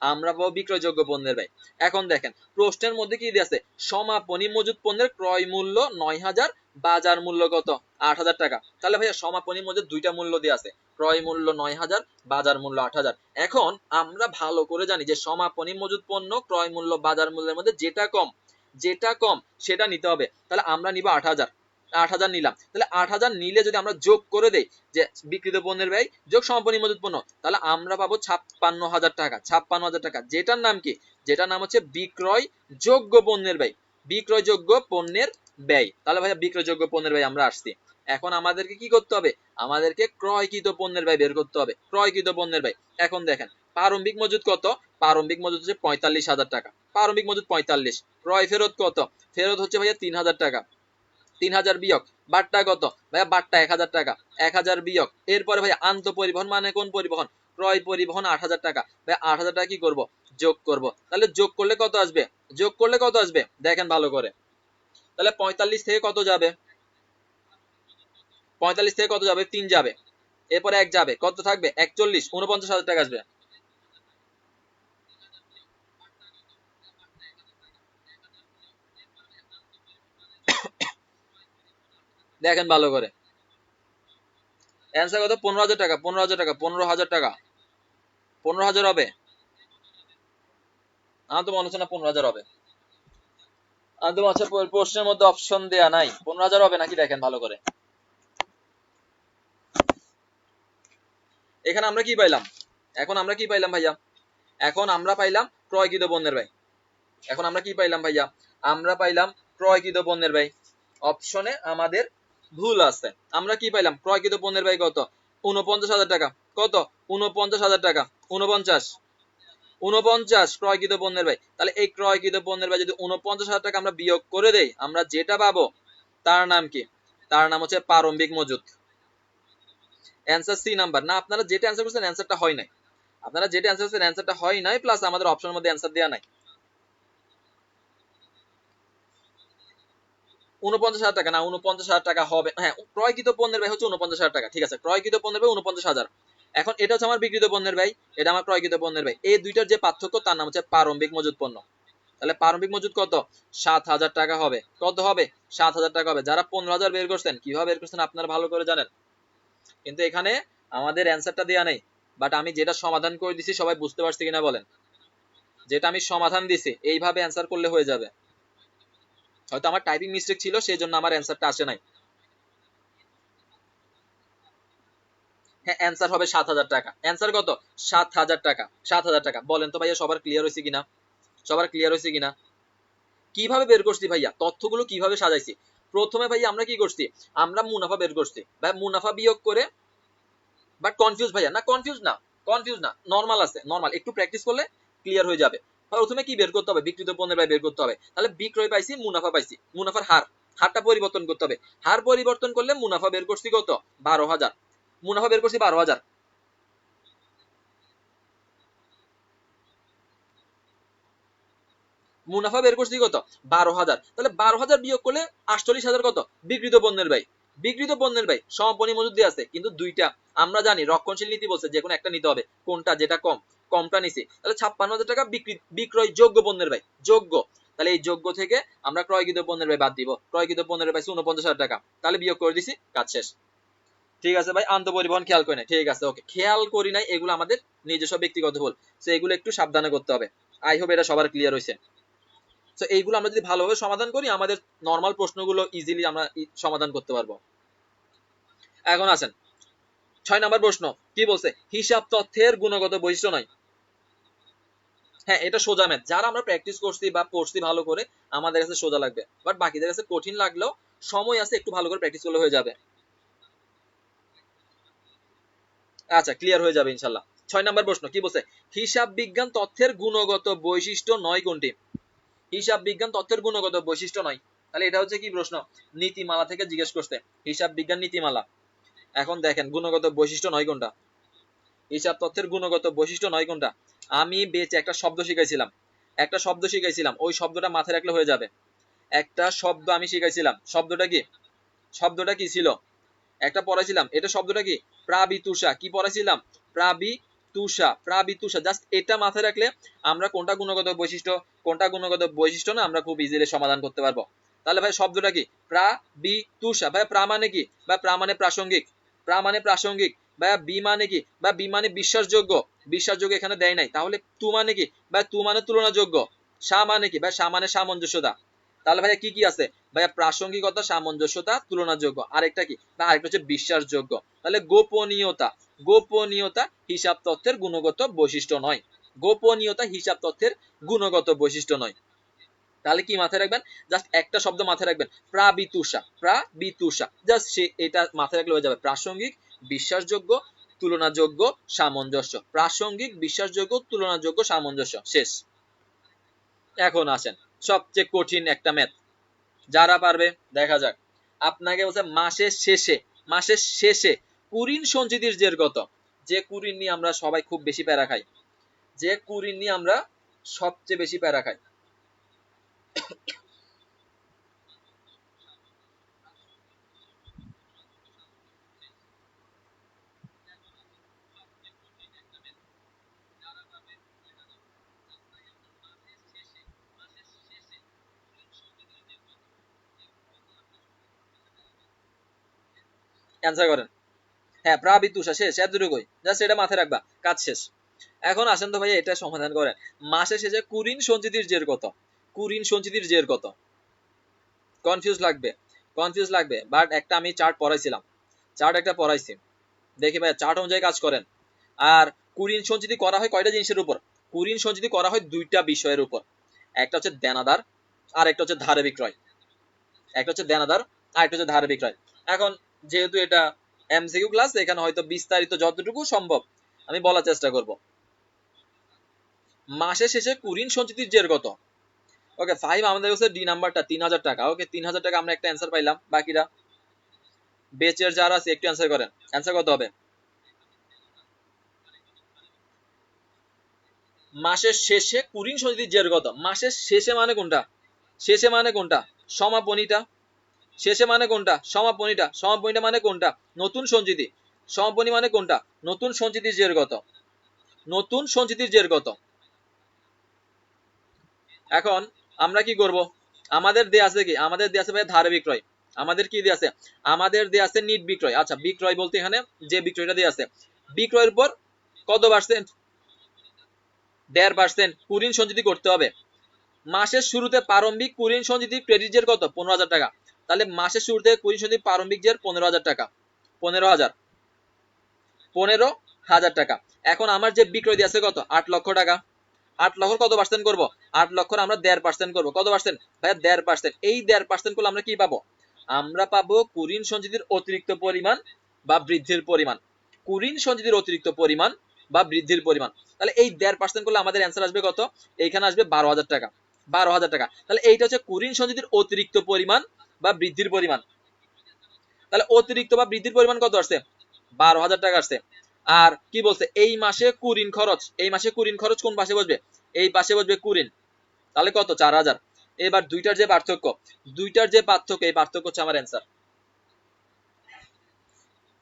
আমরা পাবো বিক্রয়যোগ্য পণ্যের ব্যয়। এখন দেখেন প্রশ্নের মধ্যে কি দিয়ে আছে? সমাপনী মজুদ পণ্যের ক্রয় মূল্য 9,000, বাজার মূল্য কত? 8,000 টাকা। তাহলে ভাইয়া সমাপনী মজুদ দুইটা মূল্য দিয়ে আছে, ক্রয় মূল্য 9,000, বাজার মূল্য 8,000। এখন আমরা ভালো করে জানি যে সমাপনী মজুদ পণ্য ক্রয় মূল্য বাজার মূল্যের মধ্যে যেটা কম, যেটা কম সেটা নিতে হবে। তাহলে আমরা নিব 8,000, 8,000 নিলাম। তাহলে 8,000 নিলে যদি আমরা যোগ করে দেই যে বিক্রিত পণ্যের ব্যয় যোগ সমাপনী মজুদ পণ্য, তাহলে আমরা পাবো 56,000 টাকা, 56,000 টাকা, যেটার নাম কি? যেটার নাম হচ্ছে বিক্রয় যোগ্য পণ্যের ব্যয়, বিক্রয় যোগ্য পণ্যের ব্যয়। তাহলে ভাইয়া বিক্রয় যোগ্য পণ্যের ব্যয় আমরা আসছি। এখন আমাদেরকে কি করতে হবে? আমাদেরকে ক্রয়কৃত পণ্যের ব্যয় বের করতে হবে, ক্রয়কৃত পণ্যের ব্যয়। এখন দেখেন প্রারম্ভিক মজুদ কত? প্রারম্ভিক মজুদ হচ্ছে 45,000 টাকা, প্রারম্ভিক মজুদ 45। ক্রয় ফেরত কত? ফেরত হচ্ছে ভাইয়া 3,000 টাকা, 3,000 বিয়োগ বাট্টা কত ভাইয়া? বাট্টা 1,000 টাকা, 1,000 বিয়োগ। এরপরে ভাইয়া আন্ত পরিবহন মানে কোন পরিবহন? ক্রয় পরিবহন 8,000 টাকা। ভাইয়া 8,000 টাকা কি করব? যোগ করব। তাহলে যোগ করলে কত আসবে? যোগ করলে কত আসবে দেখেন ভালো করে, তাহলে 45 থেকে কত যাবে? 45 থেকে কত যাবে? 3 যাবে, এরপরে 1 যাবে, কত থাকবে? 41, 49,000 টাকা আসবে। দেখেন ভালো করে, অ্যান্সার কত? 15,000 টাকা, 15,000 টাকা, 15,000 টাকা, 15,000 হবে। আমার তো মনে হচ্ছে না 15,000 হবে। আমি তো আচ্ছা, প্রশ্নের মধ্যে অপশন দেয়া নাই, 15,000 হবে নাকি দেখেন ভালো করে। এখানে আমরা কি পাইলাম? এখন আমরা কি পাইলাম ভাইয়া? এখন আমরা পাইলাম ক্রয়কৃত পণ্যের ব্যয়। এখন আমরা কি পাইলাম ভাইয়া? আমরা পাইলাম ক্রয়কৃত পণ্যের ব্যয়। অপশনে আমাদের ভুল আছে। আমরা কি পাইলাম? ক্রয়কৃত পণ্যের ব্যয় কত? 49,000 টাকা। কত? 49,000 টাকা। 49, 49 ক্রয়কৃত পণ্যের ব্যয়। তাহলে এই ক্রয়কৃত পণ্যের ব্যয় যদি 49,000 টাকা আমরা বিয়োগ করে দেই, আমরা যেটা পাবো তার নাম কি? তার নাম হচ্ছে প্রারম্ভিক মজুত। Answer C number. না, আপনারা যেটা অ্যান্সার করছেন অ্যান্সারটা হয় নাই। আপনারা যেটা অ্যান্সার করছেন অ্যান্সারটা হয় নাই, প্লাস আমাদের অপশনের মধ্যে অ্যান্সার দেওয়া নাই। 49,000 টাকা না, 49,000 টাকা হবে। হ্যাঁ, ক্রয়কৃত পণ্যের ব্যয় হচ্ছে 49,000 টাকা, ঠিক আছে। ক্রয়কৃত পণ্যের ব্যয় 49,000। এখন এটা হচ্ছে আমার বিক্রিত পণ্যের ব্যয়, এটা আমার ক্রয়কৃত পণ্যের ব্যয়। এই দুইটার যে পার্থক্য তার নাম হচ্ছে প্রারম্ভিক মজুত পণ্য। তাহলে প্রারম্ভিক মজুত কত? 7,000 টাকা হবে। কত হবে? 7,000 টাকা হবে। যারা 15,000 বের করছেন, কিভাবে বের করছেন আপনারা ভালো করে জানেন, কিন্তু এখানে আমাদের অ্যান্সারটা দেয়া নেই। বাট আমি যেটা সমাধান করে দিছি সবাই বুঝতে পারছি কিনা বলেন? যেটা আমি সমাধান দিছি এইভাবে অ্যান্সার করলে হয়ে যাবে। হয়তো আমার টাইপিং মিস্টেক ছিল, সেই জন্য আমার অ্যান্সারটা আসে নাই। হ্যাঁ, অ্যান্সার হবে 7,000 টাকা। অ্যান্সার কত? 7,000 টাকা। 7,000 টাকা। বলেন তো ভাইয়া, সবার ক্লিয়ার হয়েছে কিনা? সবার ক্লিয়ার হয়েছে কিনা? কিভাবে বের করছি ভাইয়া? তথ্যগুলো কিভাবে সাজাইছি? প্রথমে ভাইয়া আমরা কি করছি? আমরা মুনাফা বের করছি ভাই, মুনাফা বিয়োগ করে। বাট কনফিউজ ভাইয়া? না, কনফিউজ না, কনফিউজ না, নরমাল আছে, নরমাল। একটু প্র্যাকটিস করলে ক্লিয়ার হয়ে যাবে। প্রথমে কি বের করতে হবে? বিক্রিত পণ্যের ব্যয় বের করতে হবে। তাহলে বিক্রয় পাইছি, মুনাফা পাইছি, মুনাফার হার, হারটা পরিবর্তন করতে হবে। হার পরিবর্তন করলে মুনাফা বের করছি কত? 12,000। মুনাফা বের করছি 12,000। মুনাফা বের করছি কত? 12,000। তাহলে 12,000 বিয়োগ করলে 48,000 কত? বিক্রিত পণ্যের ব্যয়। বিক্রিত পণ্যের ব্যয় সমাপনী মজুদ দিয়ে আছে, কিন্তু দুইটা। আমরা জানি রক্ষণশীল নীতি বলছে যে কোনো একটা নিতে হবে। কোনটা? যেটা কম, কমটা নিছি। তাহলে 56,000 টাকা বিক্রয় যোগ্য পণ্যের ব্যয়, যোগ্য। তাহলে এই যোগ্য থেকে আমরা ক্রয়কৃত পণ্যের ব্যয় বাদ দিব। ক্রয়কৃত পণ্যের ব্যয় 49,000 টাকা। তাহলে বিয়োগ করে দিছি, কাজ শেষ। ঠিক আছে ভাই, আন্তঃপরিবহন খেয়াল করি নাই, ঠিক আছে, ওকে, খেয়াল করি নাই, এগুলো আমাদের নিজস্ব ব্যক্তিগত ভুল। তো এগুলো একটু সাবধানে করতে হবে। আই হোপ এটা সবার ক্লিয়ার হয়েছে। তো এইগুলো আমরা যদি ভালোভাবে সমাধান করি, আমাদের নরমাল প্রশ্নগুলো ইজিলি আমরা সমাধান করতে পারবো। এখন আসেন 6 নাম্বার প্রশ্ন। কি বলছে? হিসাব তথ্যের গুণগত বৈশিষ্ট্য নয়। হ্যাঁ, এটা সোজা ম্যাথ। যারা আমরা প্র্যাকটিস করছি বা পড়ছি ভালো করে, আমাদের কাছে সোজা লাগবে। বাট বাকিদের কাছে কঠিন লাগলেও সময় আছে, একটু ভালো করে প্র্যাকটিস করলে হয়ে যাবে। আচ্ছা, ক্লিয়ার হয়ে যাবে ইনশাল্লাহ। 6 নাম্বার প্রশ্ন কি বলছে? হিসাব বিজ্ঞান তথ্যের গুণগত বৈশিষ্ট্য নয় কোনটি? হিসাব বিজ্ঞান তথ্যের গুণগত বৈশিষ্ট্য নয়। তাহলে এটা হচ্ছে কি প্রশ্ন? নীতিমালা থেকে জিজ্ঞেস করতে। হিসাব বিজ্ঞান নীতিমালা। এখন দেখেন গুণগত বৈশিষ্ট্য নয় কোনটা? হিসাব তথ্যের গুণগত বৈশিষ্ট্য নয় কোনটা? আমি বেঁচে একটা শব্দ শিখাইছিলাম, একটা শব্দ শিখাইছিলাম, ওই শব্দটা মাথায় রাখলে হয়ে যাবে। একটা শব্দ আমি শিখাইছিলাম, শব্দটা কি? শব্দটা কি ছিল? একটা পড়াইছিলাম, এটা শব্দটা কি? প্রাবিতুষা। কি পড়াইছিলাম? প্রাবিতুষা, প্রাবিতুষা। জাস্ট এটা মাথায় রাখলে আমরা কোনটা গুণগত বৈশিষ্ট্য, কোনটা গুণগত বৈশিষ্ট্য না, আমরা খুব ইজিলি সমাধান করতে পারবো। তাহলে ভাই শব্দটা কি? প্রাবিতুষা। ভাই প্রা মানে কি? বা প্রা মানে প্রাসঙ্গিক, প্রা মানে প্রাসঙ্গিক। বা বি মানে কি? বা বি মানে বিশ্বাসযোগ্য, বিশ্বাসযোগ্য এখানে দেয় নাই। তাহলে তু মানে কি? বা তু মানে তুলনাযোগ্য। সা মানে কি? বা সা মানে সামঞ্জস্যতা। তাহলে ভাইয়া কি কি আছে? ভাইয়া প্রাসঙ্গিকতা, সামঞ্জস্যতা, তুলনাযোগ্য। আরেকটা কি? না, আরেকটা হচ্ছে বিশ্বাসযোগ্য। তাহলে গোপনীয়তা, গোপনীয়তা হিসাব তথ্যের গুণগত বৈশিষ্ট্য নয়। গোপনীয়তা হিসাব তথ্যের গুণগত বৈশিষ্ট্য নয়। তাহলে কি মাথায় রাখবেন? জাস্ট একটা শব্দ মাথায় রাখবেন, প্রাবিতুষা, প্রাবিতুষা। জাস্ট সে এটা মাথায় রাখলে হয়ে যাবে। প্রাসঙ্গিক, বিশ্বাসযোগ্য, তুলনাযোগ্য, সামঞ্জস্য। প্রাসঙ্গিক, বিশ্বাসযোগ্য, তুলনাযোগ্য, সামঞ্জস্য। শেষ। এখন আসেন সবচেয়ে কঠিন একটা ম্যাথ। যারা পারবে দেখা যাক। আপনাকে বলছে মাসের শেষে, মাসের শেষে কুরিন সঞ্চিতির জের কত? যে কুরিন নিয়ে আমরা সবাই খুব বেশি প্যারা খাই, যে কুরিন নিয়ে আমরা সবচেয়ে বেশি প্যারা খাই। অ্যান্সার করেন। হ্যাঁ, প্রাবি তুষা শেষ, এতটুকুই, জাস্ট এটা মাথায় রাখবা, কাজ শেষ। এখন আসেন তো ভাইয়া এটা সমাধান করেন। মাসের শেষে কুরিন সঞ্চিতির জের কত? কুরিন সঞ্চিতির জের কত? কনফিউজ লাগবে, কনফিউজ লাগবে, বাট একটা আমি চার্ট পড়াইছিলাম, চার্ট একটা পড়াইছি, দেখি ভাইয়া চার্ট অনুযায়ী কাজ করেন। আর কুরিন সঞ্চিতি করা হয় কয়টা জিনিসের উপর? কুরিন সঞ্চিতি করা হয় দুইটা বিষয়ের উপর, একটা হচ্ছে দেনাদার আর একটা হচ্ছে ধারে বিক্রয়। একটা হচ্ছে দেনাদার আর একটা হচ্ছে ধারে বিক্রয়। এখন যেহেতু এটা এমসিকিউ ক্লাস, এখানে হয়তো বিস্তারিত যতটুকু সম্ভব আমি বলার চেষ্টা করব। মাসের শেষে কুরিন সঞ্চিতির জের কত? ওকে, 5 আমাদের কাছে ডি নাম্বারটা 3000 টাকা। ওকে, 3000 টাকা আমরা একটা অ্যান্সার পাইলাম। বাকিরা বেচের যারা আছে একটু অ্যান্সার করেন, অ্যান্সার কত হবে? মাসের শেষে কুরিন সঞ্চিতির জের কত? মাসের শেষে মানে কোনটা? শেষে মানে কোনটা? সমাপনীটা। শেষে মানে কোনটা? সমাপনীটা। সমাপনীটা মানে কোনটা? নতুন সঞ্চিতি। সমাপনী মানে কোনটা? নতুন সঞ্চিতির জের কত? নতুন সঞ্চিতির জের কত? এখন আমরা কি করব? আমাদের দেয়া আছে কি? আমাদের দেয়া আছে ভাই ধারে বিক্রয়। আমাদের কি দেয়া আছে? আমাদের দেয়া আছে নিট বিক্রয়। আচ্ছা, বিক্রয় বলতে এখানে যে বিক্রয়টা দেয়া আছে, বিক্রয়ের উপর কত পার্সেন্ট? 1.5% কুরিন সঞ্চিতি করতে হবে। মাসের শুরুতে প্রারম্ভিক কুরিন সঞ্চিতি ক্রেডিট জের কত? 15,000 টাকা। তাহলে মাসের শুরুতে কুরিন সঞ্চিতি প্রারম্ভিক জের 15,000 টাকা। 15,000 টাকা। এখন আমার যে বিক্রয় দিয়ে আছে কত? 8 লক্ষ টাকা। 8 লক্ষ কত পার্সেন্ট করবো? 8 লক্ষ আমরা 1.5% করবো। কত পার্সেন্ট ভাইয়া? 1.5%। এই 1.5% করলে আমরা কি পাবো? আমরা পাবো কুরিন সঞ্চিতির অতিরিক্ত পরিমাণ বা বৃদ্ধির পরিমাণ। কুরিন সঞ্চিতির অতিরিক্ত পরিমাণ বা বৃদ্ধির পরিমাণ। তাহলে এই 1.5% করলে আমাদের অ্যান্সার আসবে কত? এইখানে আসবে 12,000 টাকা। 12,000 টাকা। তাহলে এইটা হচ্ছে কুরিন সঞ্চিতির অতিরিক্ত পরিমাণ বা বৃদ্ধির পরিমাণ। তাহলে অতিরিক্ত বা বৃদ্ধির পরিমাণ কত আসছে? 12,000 টাকা আসছে। আর কি বলছে? এই মাসে কুরিন খরচ, এই মাসে কুরিন খরচ কোন পাশে বসবে? এই পাশে বসবে কুরিন। তাহলে কত? 4,000। এবার দুইটার যে পার্থক্য, এই পার্থক্য হচ্ছে আমার অ্যান্সার।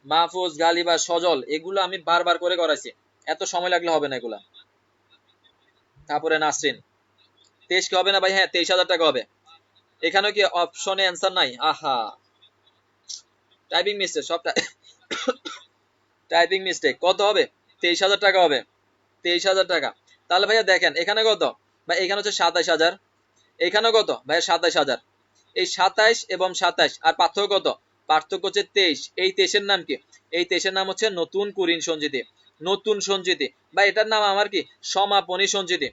মাহফুজ, গালিবা, সজল, এগুলো আমি বারবার করে করাইছি, এত সময় লাগলে হবে না এগুলা। তারপরে নাসরিন, 23 কি হবে না ভাই? হ্যাঁ, 23,000 টাকা হবে। এখানেও কি অপশনে অ্যান্সার নাই? আহা, টাইপিং মিস্টেক, সবটা টাইপিং মিস্টেক। কত হবে? 23,000 টাকা হবে। 23,000 টাকা। তাহলে ভাইয়া দেখেন এখানে কত ভাই? এখানে হচ্ছে 27,000। এখানে কত ভাইয়া? 27,000। এই 27 এবং 27 আর পার্থক্য কত? পার্থক্য হচ্ছে 23। এই 23 এর নাম কি? এই 23 এর নাম হচ্ছে নতুন কুরিন সঞ্চিতি। নতুন সঞ্চিতি বা এটার নাম আমার কি? সমাপনী সঞ্চিতি।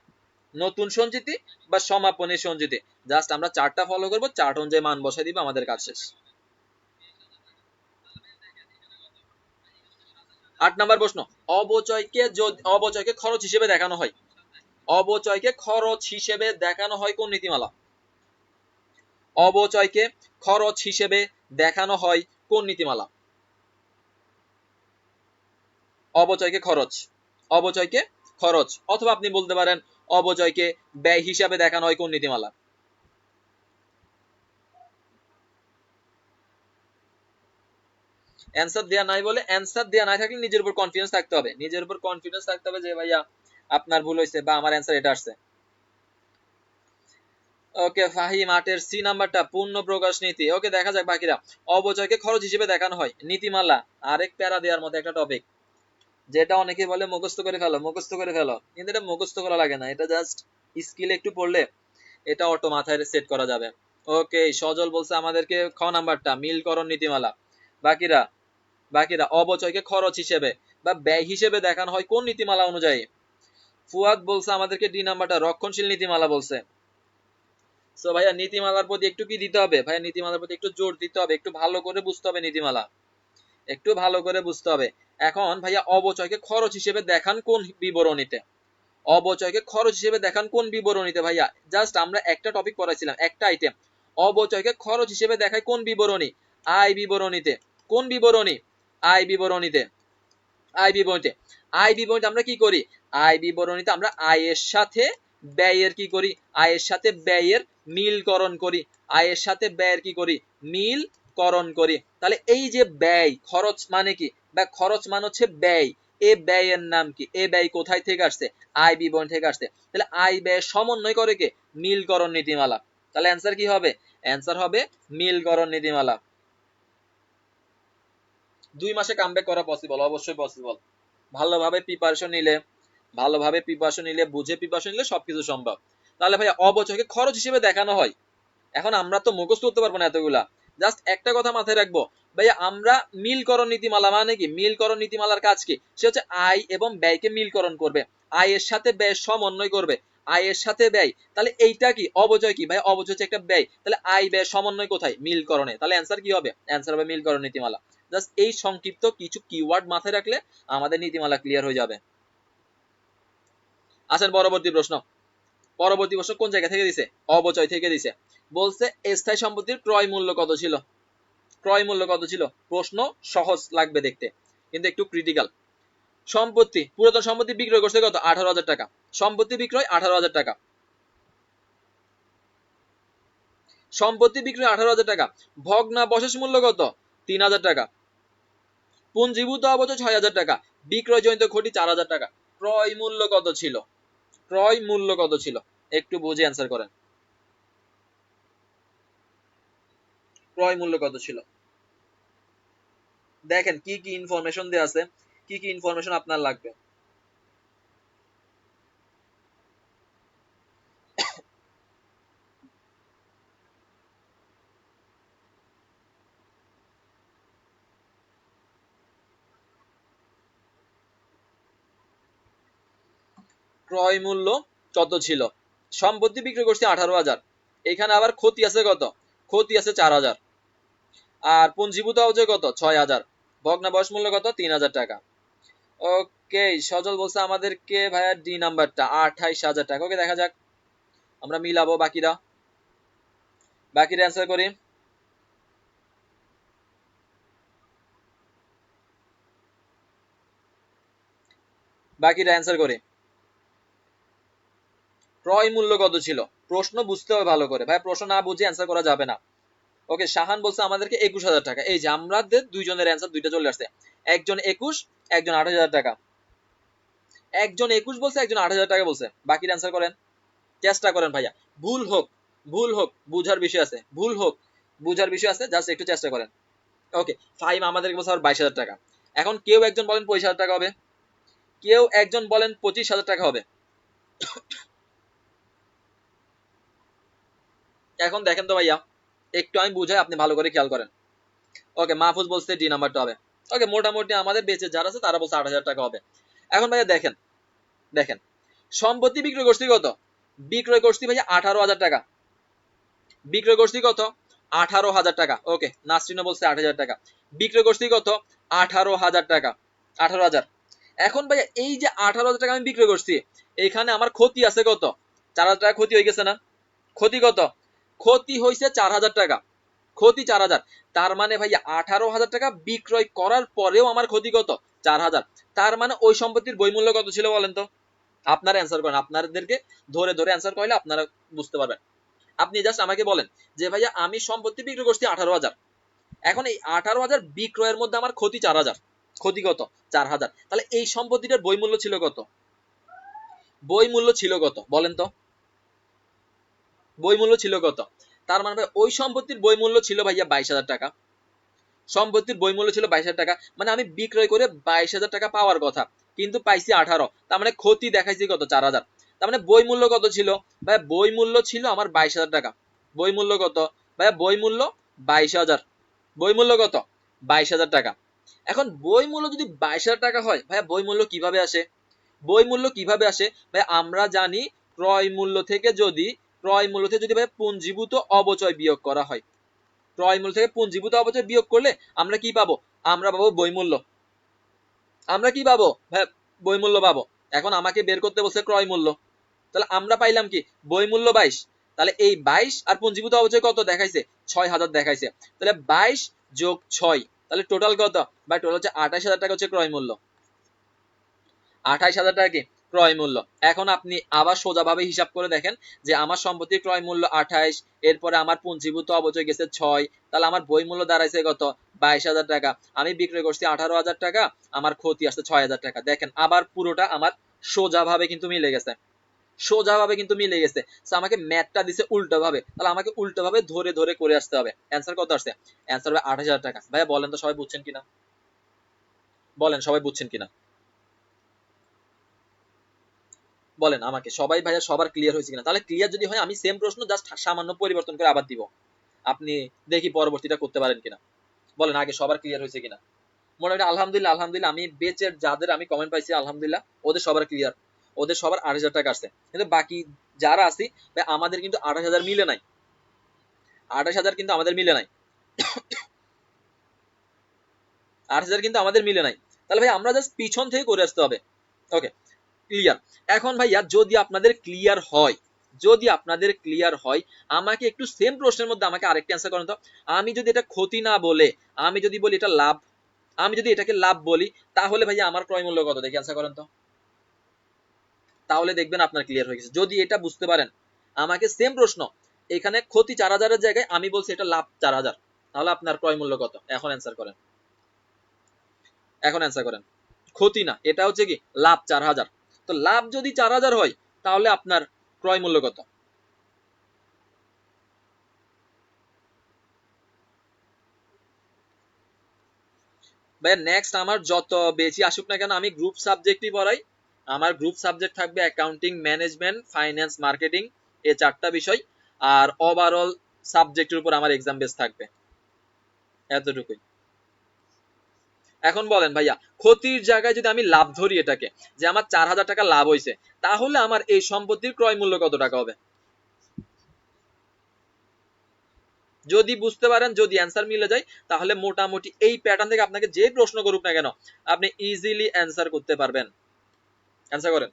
নতুন সঞ্চিতি বা সমাপনী সঞ্চিতি। জাস্ট আমরা চার্টটা ফলো করব, চার্ট অনুযায়ী মান বসাই দিব, আমাদের কাজ শেষ। 8 নাম্বার প্রশ্ন, অবচয়কে খরচ হিসেবে দেখানো হয়। অবচয়কে খরচ হিসেবে দেখানো হয় কোন নীতিমালা? অবচয়কে খরচ হিসেবে দেখানো হয় কোন নীতিমালা? অবচয়কে খরচ, অবচয়কে খরচ, অথবা আপনি বলতে পারেন অবচয়কে ব্যয় হিসাবে দেখানো হয় কোন নীতিমালা? অ্যান্সার দেয়া নাই বলে, অ্যান্সার দেয়া নাই থাকলে নিজের উপর কনফিডেন্স থাকতে হবে, নিজের উপর কনফিডেন্স থাকতে হবে যে ভাইয়া আপনার ভুল হয়েছে বা আমার অ্যান্সার এটা আসছে। ওকে ফাহিম, 8 এর সি নাম্বারটা পূর্ণ প্রকাশ নীতি। ওকে, দেখা যাক বাকিরা। অবচয়কে খরচ হিসেবে দেখানো হয় নীতিমালা, আরেক প্যারা দেওয়ার মতো একটা টপিক, যেটা অনেকে বলে মুখস্থ করে ফেলো, মুখস্থ করে ফেলো, কিন্তু এটা মুখস্থ করা লাগে না, এটা জাস্ট স্কিল একটু পড়লে এটা অটো মাথায় সেট করা যাবে। ওকে, সজল বলছে আমাদেরকে খ নাম্বারটা মিলকরণ নীতিমালা। বাকিরা, বাকিরা অবচয়কে খরচ হিসেবে বা ব্যয় হিসেবে দেখানো হয় কোন নীতিমালা অনুযায়ী? ফুয়াদ বলছে আমাদেরকে ডি নাম্বারটা রক্ষণশীল নীতিমালা বলছে। সো ভাইয়া নীতিমালার প্রতি একটু কি দিতে হবে ভাইয়া? নীতিমালার প্রতি একটু জোর দিতে হবে, একটু ভালো করে বুঝতে হবে নীতিমালা, একটু ভালো করে বুঝতে হবে। এখন ভাইয়া অবচয়কে খরচ হিসেবে দেখান কোন বিবরণীতে? অবচয়কে খরচ হিসেবে দেখান কোন বিবরণীতে ভাইয়া? জাস্ট আমরা একটা টপিক পড়াইছিলাম, একটা আইটেম। অবচয়কে খরচ হিসেবে দেখায় কোন বিবরণী? আয় বিবরণীতে। কোন বিবরণী? আয় বিবরণীতে। আয় বিবরণীতে। আয় বিবরণীতে আমরা কি করি? আয় বিবরণীতে আমরা আয়ের সাথে ব্যয়ের কি করি? আয়ের সাথে ব্যয়ের মিলকরণ করি। আয়ের সাথে ব্যয়ের কি করি? মিলকরণ করি। তাহলে এই যে ব্যয়, খরচ মানে কি? বা খরচ মানে হচ্ছে ব্যয়। এ ব্যয়ের নাম কি? এ ব্যয় কোথায় থেকে আসছে? আয় বিবরণ থেকে আসছে। তাহলে আয় ব্যয় সমন্বয় করে কে? মিলকরণ নীতিমালা। তাহলে অ্যান্সার কি হবে? অ্যান্সার হবে মিলকরণ নীতিমালা। 2 মাসে কামব্যাক করা পসিবল, অবশ্যই পসিবল। ভালোভাবে প্রিপারেশন নিলে বুঝে প্রিপারেশন নিলে সবকিছু সম্ভব। তাহলে ভাই অবচয়কে খরচ হিসেবে দেখানো হয়। এখন আমরা তো মুখস্থ করতে পারবো না এতগুলা, জাস্ট একটা কথা মাথায় রাখবো ভাইয়া, আমরা মিলকরণ নীতিমালা মানে কি, মিলকরণ নীতিমালার কাজ কি, সে হচ্ছে আয় এবং ব্যয়কে মিলকরণ করবে, আয়ের সাথে ব্যয় সমন্বয় করবে, আয়ের সাথে ব্যয়। তাহলে এইটা কি অবচয়, কি ভাই অবচয় হচ্ছে একটা ব্যয়, তাহলে আয় ব্যয় সমন্বয় কোথায়, মিলকরণে। তাহলে অ্যান্সার কি হবে, অ্যান্সার হবে মিলকরণ নীতিমালা। জাস্ট এই সংক্ষিপ্ত কিছু কিওয়ার্ড মাথায় রাখলে আমাদের নীতিমালা ক্লিয়ার হয়ে যাবে। আসেন পরবর্তী প্রশ্ন। পরবর্তী প্রশ্ন কোন জায়গা থেকে দিছে, অবচয় থেকে দিছে। বলছে স্থায়ী সম্পত্তির ক্রয় মূল্য কত ছিল, ক্রয় মূল্য কত ছিল। প্রশ্ন সহজ লাগবে দেখতে কিন্তু একটু ক্রিটিক্যাল। সম্পত্তি, পুরাতন সম্পত্তি বিক্রয় করছে কত, 18,000 টাকা। সম্পত্তি বিক্রয় 18,000 টাকা, সম্পত্তি বিক্রয় 18,000 টাকা। ভগ্নাবশেষ মূল্য কত, 3,000 টাকা। পুঞ্জীভূত অবচয় 6,000 টাকা। বিক্রয় জনিত ক্ষতি 4,000 টাকা। ক্রয় মূল্য কত ছিল, ক্রয় মূল্য কত ছিল, একটু বুঝে অ্যান্সার করেন। ক্রয় মূল্য কত ছিল, দেখেন কি কি ইনফরমেশন দেয়া আছে, কি কি ইনফরমেশন আপনার লাগবে। ক্রয় মূল্য কত ছিল, সম্পত্তি বিক্রি করছে 18,000, এখানে আবার ক্ষতি আছে কত, ক্ষতি আছে 4,000, আর পুঞ্জীভূত অবচয় কত 6,000, ভগ্নাবশেষ মূল্য কত 3,000 টাকা। ওকে, সজল বলছে আমাদেরকে ভাইয়া ডি নাম্বারটা 28,000 টাকা। ওকে দেখা যাক, আমরা মিলাবো বাকিরা, বাকিরা অ্যান্সার করি। বাকিরা অ্যান্সার করি। ক্রয় মূল্য কত ছিল, প্রশ্ন বুঝতে হবে ভালো করে ভাই, প্রশ্ন না বুঝে অ্যান্সার করা যাবে না। ওকে, শাহান বলছে আমাদেরকে 21,000 টাকা। এই যে আমাদের দুইজনের অ্যান্সার দুইটা চলে আসছে, একজন 21, একজন 28,000 টাকা। একজন 21 বলছে, একজন 28,000 টাকা বলছে। বাকির অ্যান্সার করেন, চেষ্টা করেন ভাইয়া, ভুল হোক, ভুল হোক বুঝার বিষয় আছে, ভুল হোক বুঝার বিষয় আছে, জাস্ট একটু চেষ্টা করেন। ওকে, ফাইম আমাদেরকে বলছে আবার 22,000 টাকা। এখন কেউ একজন বলেন 25,000 টাকা হবে, কেউ একজন বলেন 25,000 টাকা হবে। এখন দেখেন তো ভাইয়া, একটু আমি বুঝাই, আপনি ভালো করে খেয়াল করেন। ওকে, মাহফুজ বলছে ডি নাম্বারটা হবে। ওকে, মোটামুটি আমাদের বেঁচে যারা আছে তারা বলছে 8,000 টাকা হবে। এখন ভাইয়া দেখেন, দেখেন সম্পত্তি বিক্রয় করছি কত, বিক্রয় করছি ভাইয়া 18,000 টাকা, বিক্রয় করছি কত 18,000 টাকা। ওকে, নাসরিনও বলছে 8,000 টাকা, বিক্রয় করছি কত 18,000 টাকা, 18,000। এখন ভাইয়া এই যে 18,000 টাকা আমি বিক্রয় করছি, এখানে আমার ক্ষতি আছে কত, 4,000 টাকা ক্ষতি হয়ে গেছে না, ক্ষতি কত, ক্ষতি হয়েছে 4,000 টাকা, ক্ষতি 4,000। তার মানে ভাইয়া 18,000 টাকা বিক্রয় করার পরেও আমার ক্ষতি কত 4,000। তার মানে ওই সম্পত্তির বইমূল্য কত ছিল বলেন তো, আপনারা অ্যান্সার করেন, আপনাদেরকে ধরে ধরে অ্যান্সার করলে আপনারা বুঝতে পারবেন। আপনি জাস্ট আমাকে বলেন যে ভাইয়া আমি সম্পত্তি বিক্রি করছি 18,000, এখন এই 18,000 বিক্রয়ের মধ্যে আমার ক্ষতি 4,000, ক্ষতি কত 4,000, তাহলে এই সম্পত্তিটার বইমূল্য ছিল কত, বইমূল্য ছিল কত বলেন তো, বইমূল্য ছিল কত। তার মানে ভাই ওই সম্পত্তির বইমূল্য ছিল ভাইয়া 22,000 টাকা, সম্পত্তির বইমূল্য ছিল 22,000 টাকা, মানে আমি বিক্রয় করে 22,000 টাকা পাওয়ার কথা, কিন্তু পাইছি 18, তার মানে ক্ষতি দেখাইছি কত 4,000। তার মানে বই মূল্য কত ছিল ভাই, বই মূল্য ছিল আমার 22,000 টাকা। বই মূল্য কত ভাইয়া, বই মূল্য 22,000, বই মূল্য কত 22,000 টাকা। এখন বই মূল্য যদি 22,000 টাকা হয় ভাইয়া, বই মূল্য কিভাবে আসে, বই মূল্য কিভাবে আসে ভাই, আমরা জানি ক্রয় মূল্য থেকে যদি, ক্রয় মূল্য থেকে যদি ভাই পুঞ্জীভূত অবচয় বিয়োগ করা হয়, ক্রয় মূল্য থেকে পুঞ্জীভূত অবচয় বিয়োগ করলে আমরা কি পাবো, আমরা পাবো বইমূল্য, আমরা কি পাবো ভাই, বইমূল্য পাবো। এখন আমাকে বের করতে বলছে ক্রয় মূল্য, তাহলে আমরা পাইলাম কি বইমূল্য 22, তাহলে এই 22 আর পুঞ্জীভূত অবচয় কত দেখাইছে 6,000 দেখাইছে, তাহলে 22 যোগ 6, তাহলে টোটাল কত ভাই, টোটাল হচ্ছে 28,000 টাকা হচ্ছে ক্রয় মূল্য, 28,000 টাকা কি ক্রয় মূল্য। এখন আপনি আবার সোজাভাবে হিসাব করে দেখেন যে আমার সম্পত্তির ক্রয় মূল্য 28, এরপরে আমার পুঞ্জীভূত অবচয় গেছে 6, তাহলে আমার বই মূল্য দাঁড়াইছে কত 22,000 টাকা, আমি বিক্রয় করছি 18,000 টাকা, আমার ক্ষতি আসছে 6,000 টাকা। দেখেন আবার পুরোটা আমার সোজাভাবে কিন্তু মিলে গেছে, সোজাভাবে কিন্তু মিলে গেছে। আমাকে ম্যাথটা দিছে উল্টো ভাবে, তাহলে আমাকে উল্টো ভাবে ধরে ধরে করে আসতে হবে। অ্যান্সার কত আসছে, অ্যান্সার হবে 28,000 টাকা। ভাইয়া বলেন তো সবাই বুঝছেন কিনা, বলেন সবাই বুঝছেন কিনা, বলেন আমাকে সবাই ভাইয়া, সবার ক্লিয়ার হয়েছে কিনা? তাহলে ক্লিয়ার যদি হয় আমি সেম প্রশ্ন জাস্ট সামান্য পরিবর্তন করে আবার দিব, আপনি দেখি পরবর্তীটা করতে পারেন কিনা। বলেন আগে সবার ক্লিয়ার হয়েছে কিনা। মোটামুটি আলহামদুলিল্লাহ, আলহামদুলিল্লাহ আমি বেচের যাদের আমি কমেন্ট পাইছি আলহামদুলিল্লাহ ওদের সবার ক্লিয়ার, ওদের সবার 28,000 টাকা আসছে। কিন্তু বাকি যারা আছি ভাই আমাদের কিন্তু 28,000 মিলে নাই, 28,000 কিন্তু আমাদের মিলে নাই, 28,000 কিন্তু আমাদের মিলে নাই। তাহলে ভাই আমরা জাস্ট পিছন থেকে করে আসতে হবে। Okay clear. এখন ভাইয়া যদি আপনাদের ক্লিয়ার হয়, যদি আপনাদের ক্লিয়ার হয় আমাকে একটু সেম প্রশ্নের মধ্যে আমাকে আরেকটা অ্যান্সার করেন তো। আমি যদি এটা ক্ষতি না বলে আমি যদি বলি এটা লাভ, আমি যদি এটাকে লাভ বলি তাহলে ভাইয়া আমার ক্রয় মূল্য কত, দেখি অ্যান্সার করেন তো। তাহলে দেখবেন আপনার ক্লিয়ার হয়ে গেছে। যদি এটা বুঝতে পারেন আমাকে সেম প্রশ্ন, এখানে ক্ষতি 4,000 এর জায়গায় আমি বলছি এটা লাভ 4,000, তাহলে আপনার ক্রয় মূল্য কত এখন অ্যান্সার করেন, এখন অ্যান্সার করেন। ক্ষতি না, এটা হচ্ছে কি লাভ 4,000। তো লাভ যদি 4,000 হয় তাহলে আপনার ক্রয় মূল্য কত? ভাই নেক্সট আমার যত বেশি আসুক না কেন আমি গ্রুপ সাবজেক্টই পড়াই। আমার গ্রুপ সাবজেক্ট থাকবে অ্যাকাউন্টিং, ম্যানেজমেন্ট, ফাইন্যান্স, মার্কেটিং, এই 4টা বিষয়। আর ওভারঅল সাবজেক্টের উপর আমার এক্সাম বেস থাকবে, এতটুকুই। এখন বলেন ভাইয়া ক্ষতির জায়গায় যদি আমি লাভ ধরি এটাকে, যে আমার 4,000 টাকা লাভ হয়েছে, তাহলে আমার এই সম্পত্তির ক্রয় মূল্য কত টাকা হবে? যদি বুঝতে পারেন, যদি অ্যান্সার মিলে যায়, তাহলে মোটামুটি এই প্যাটার্ন থেকে আপনাকে যে প্রশ্ন করুক না কেন আপনি ইজিলি অ্যান্সার করতে পারবেন। অ্যান্সার করেন।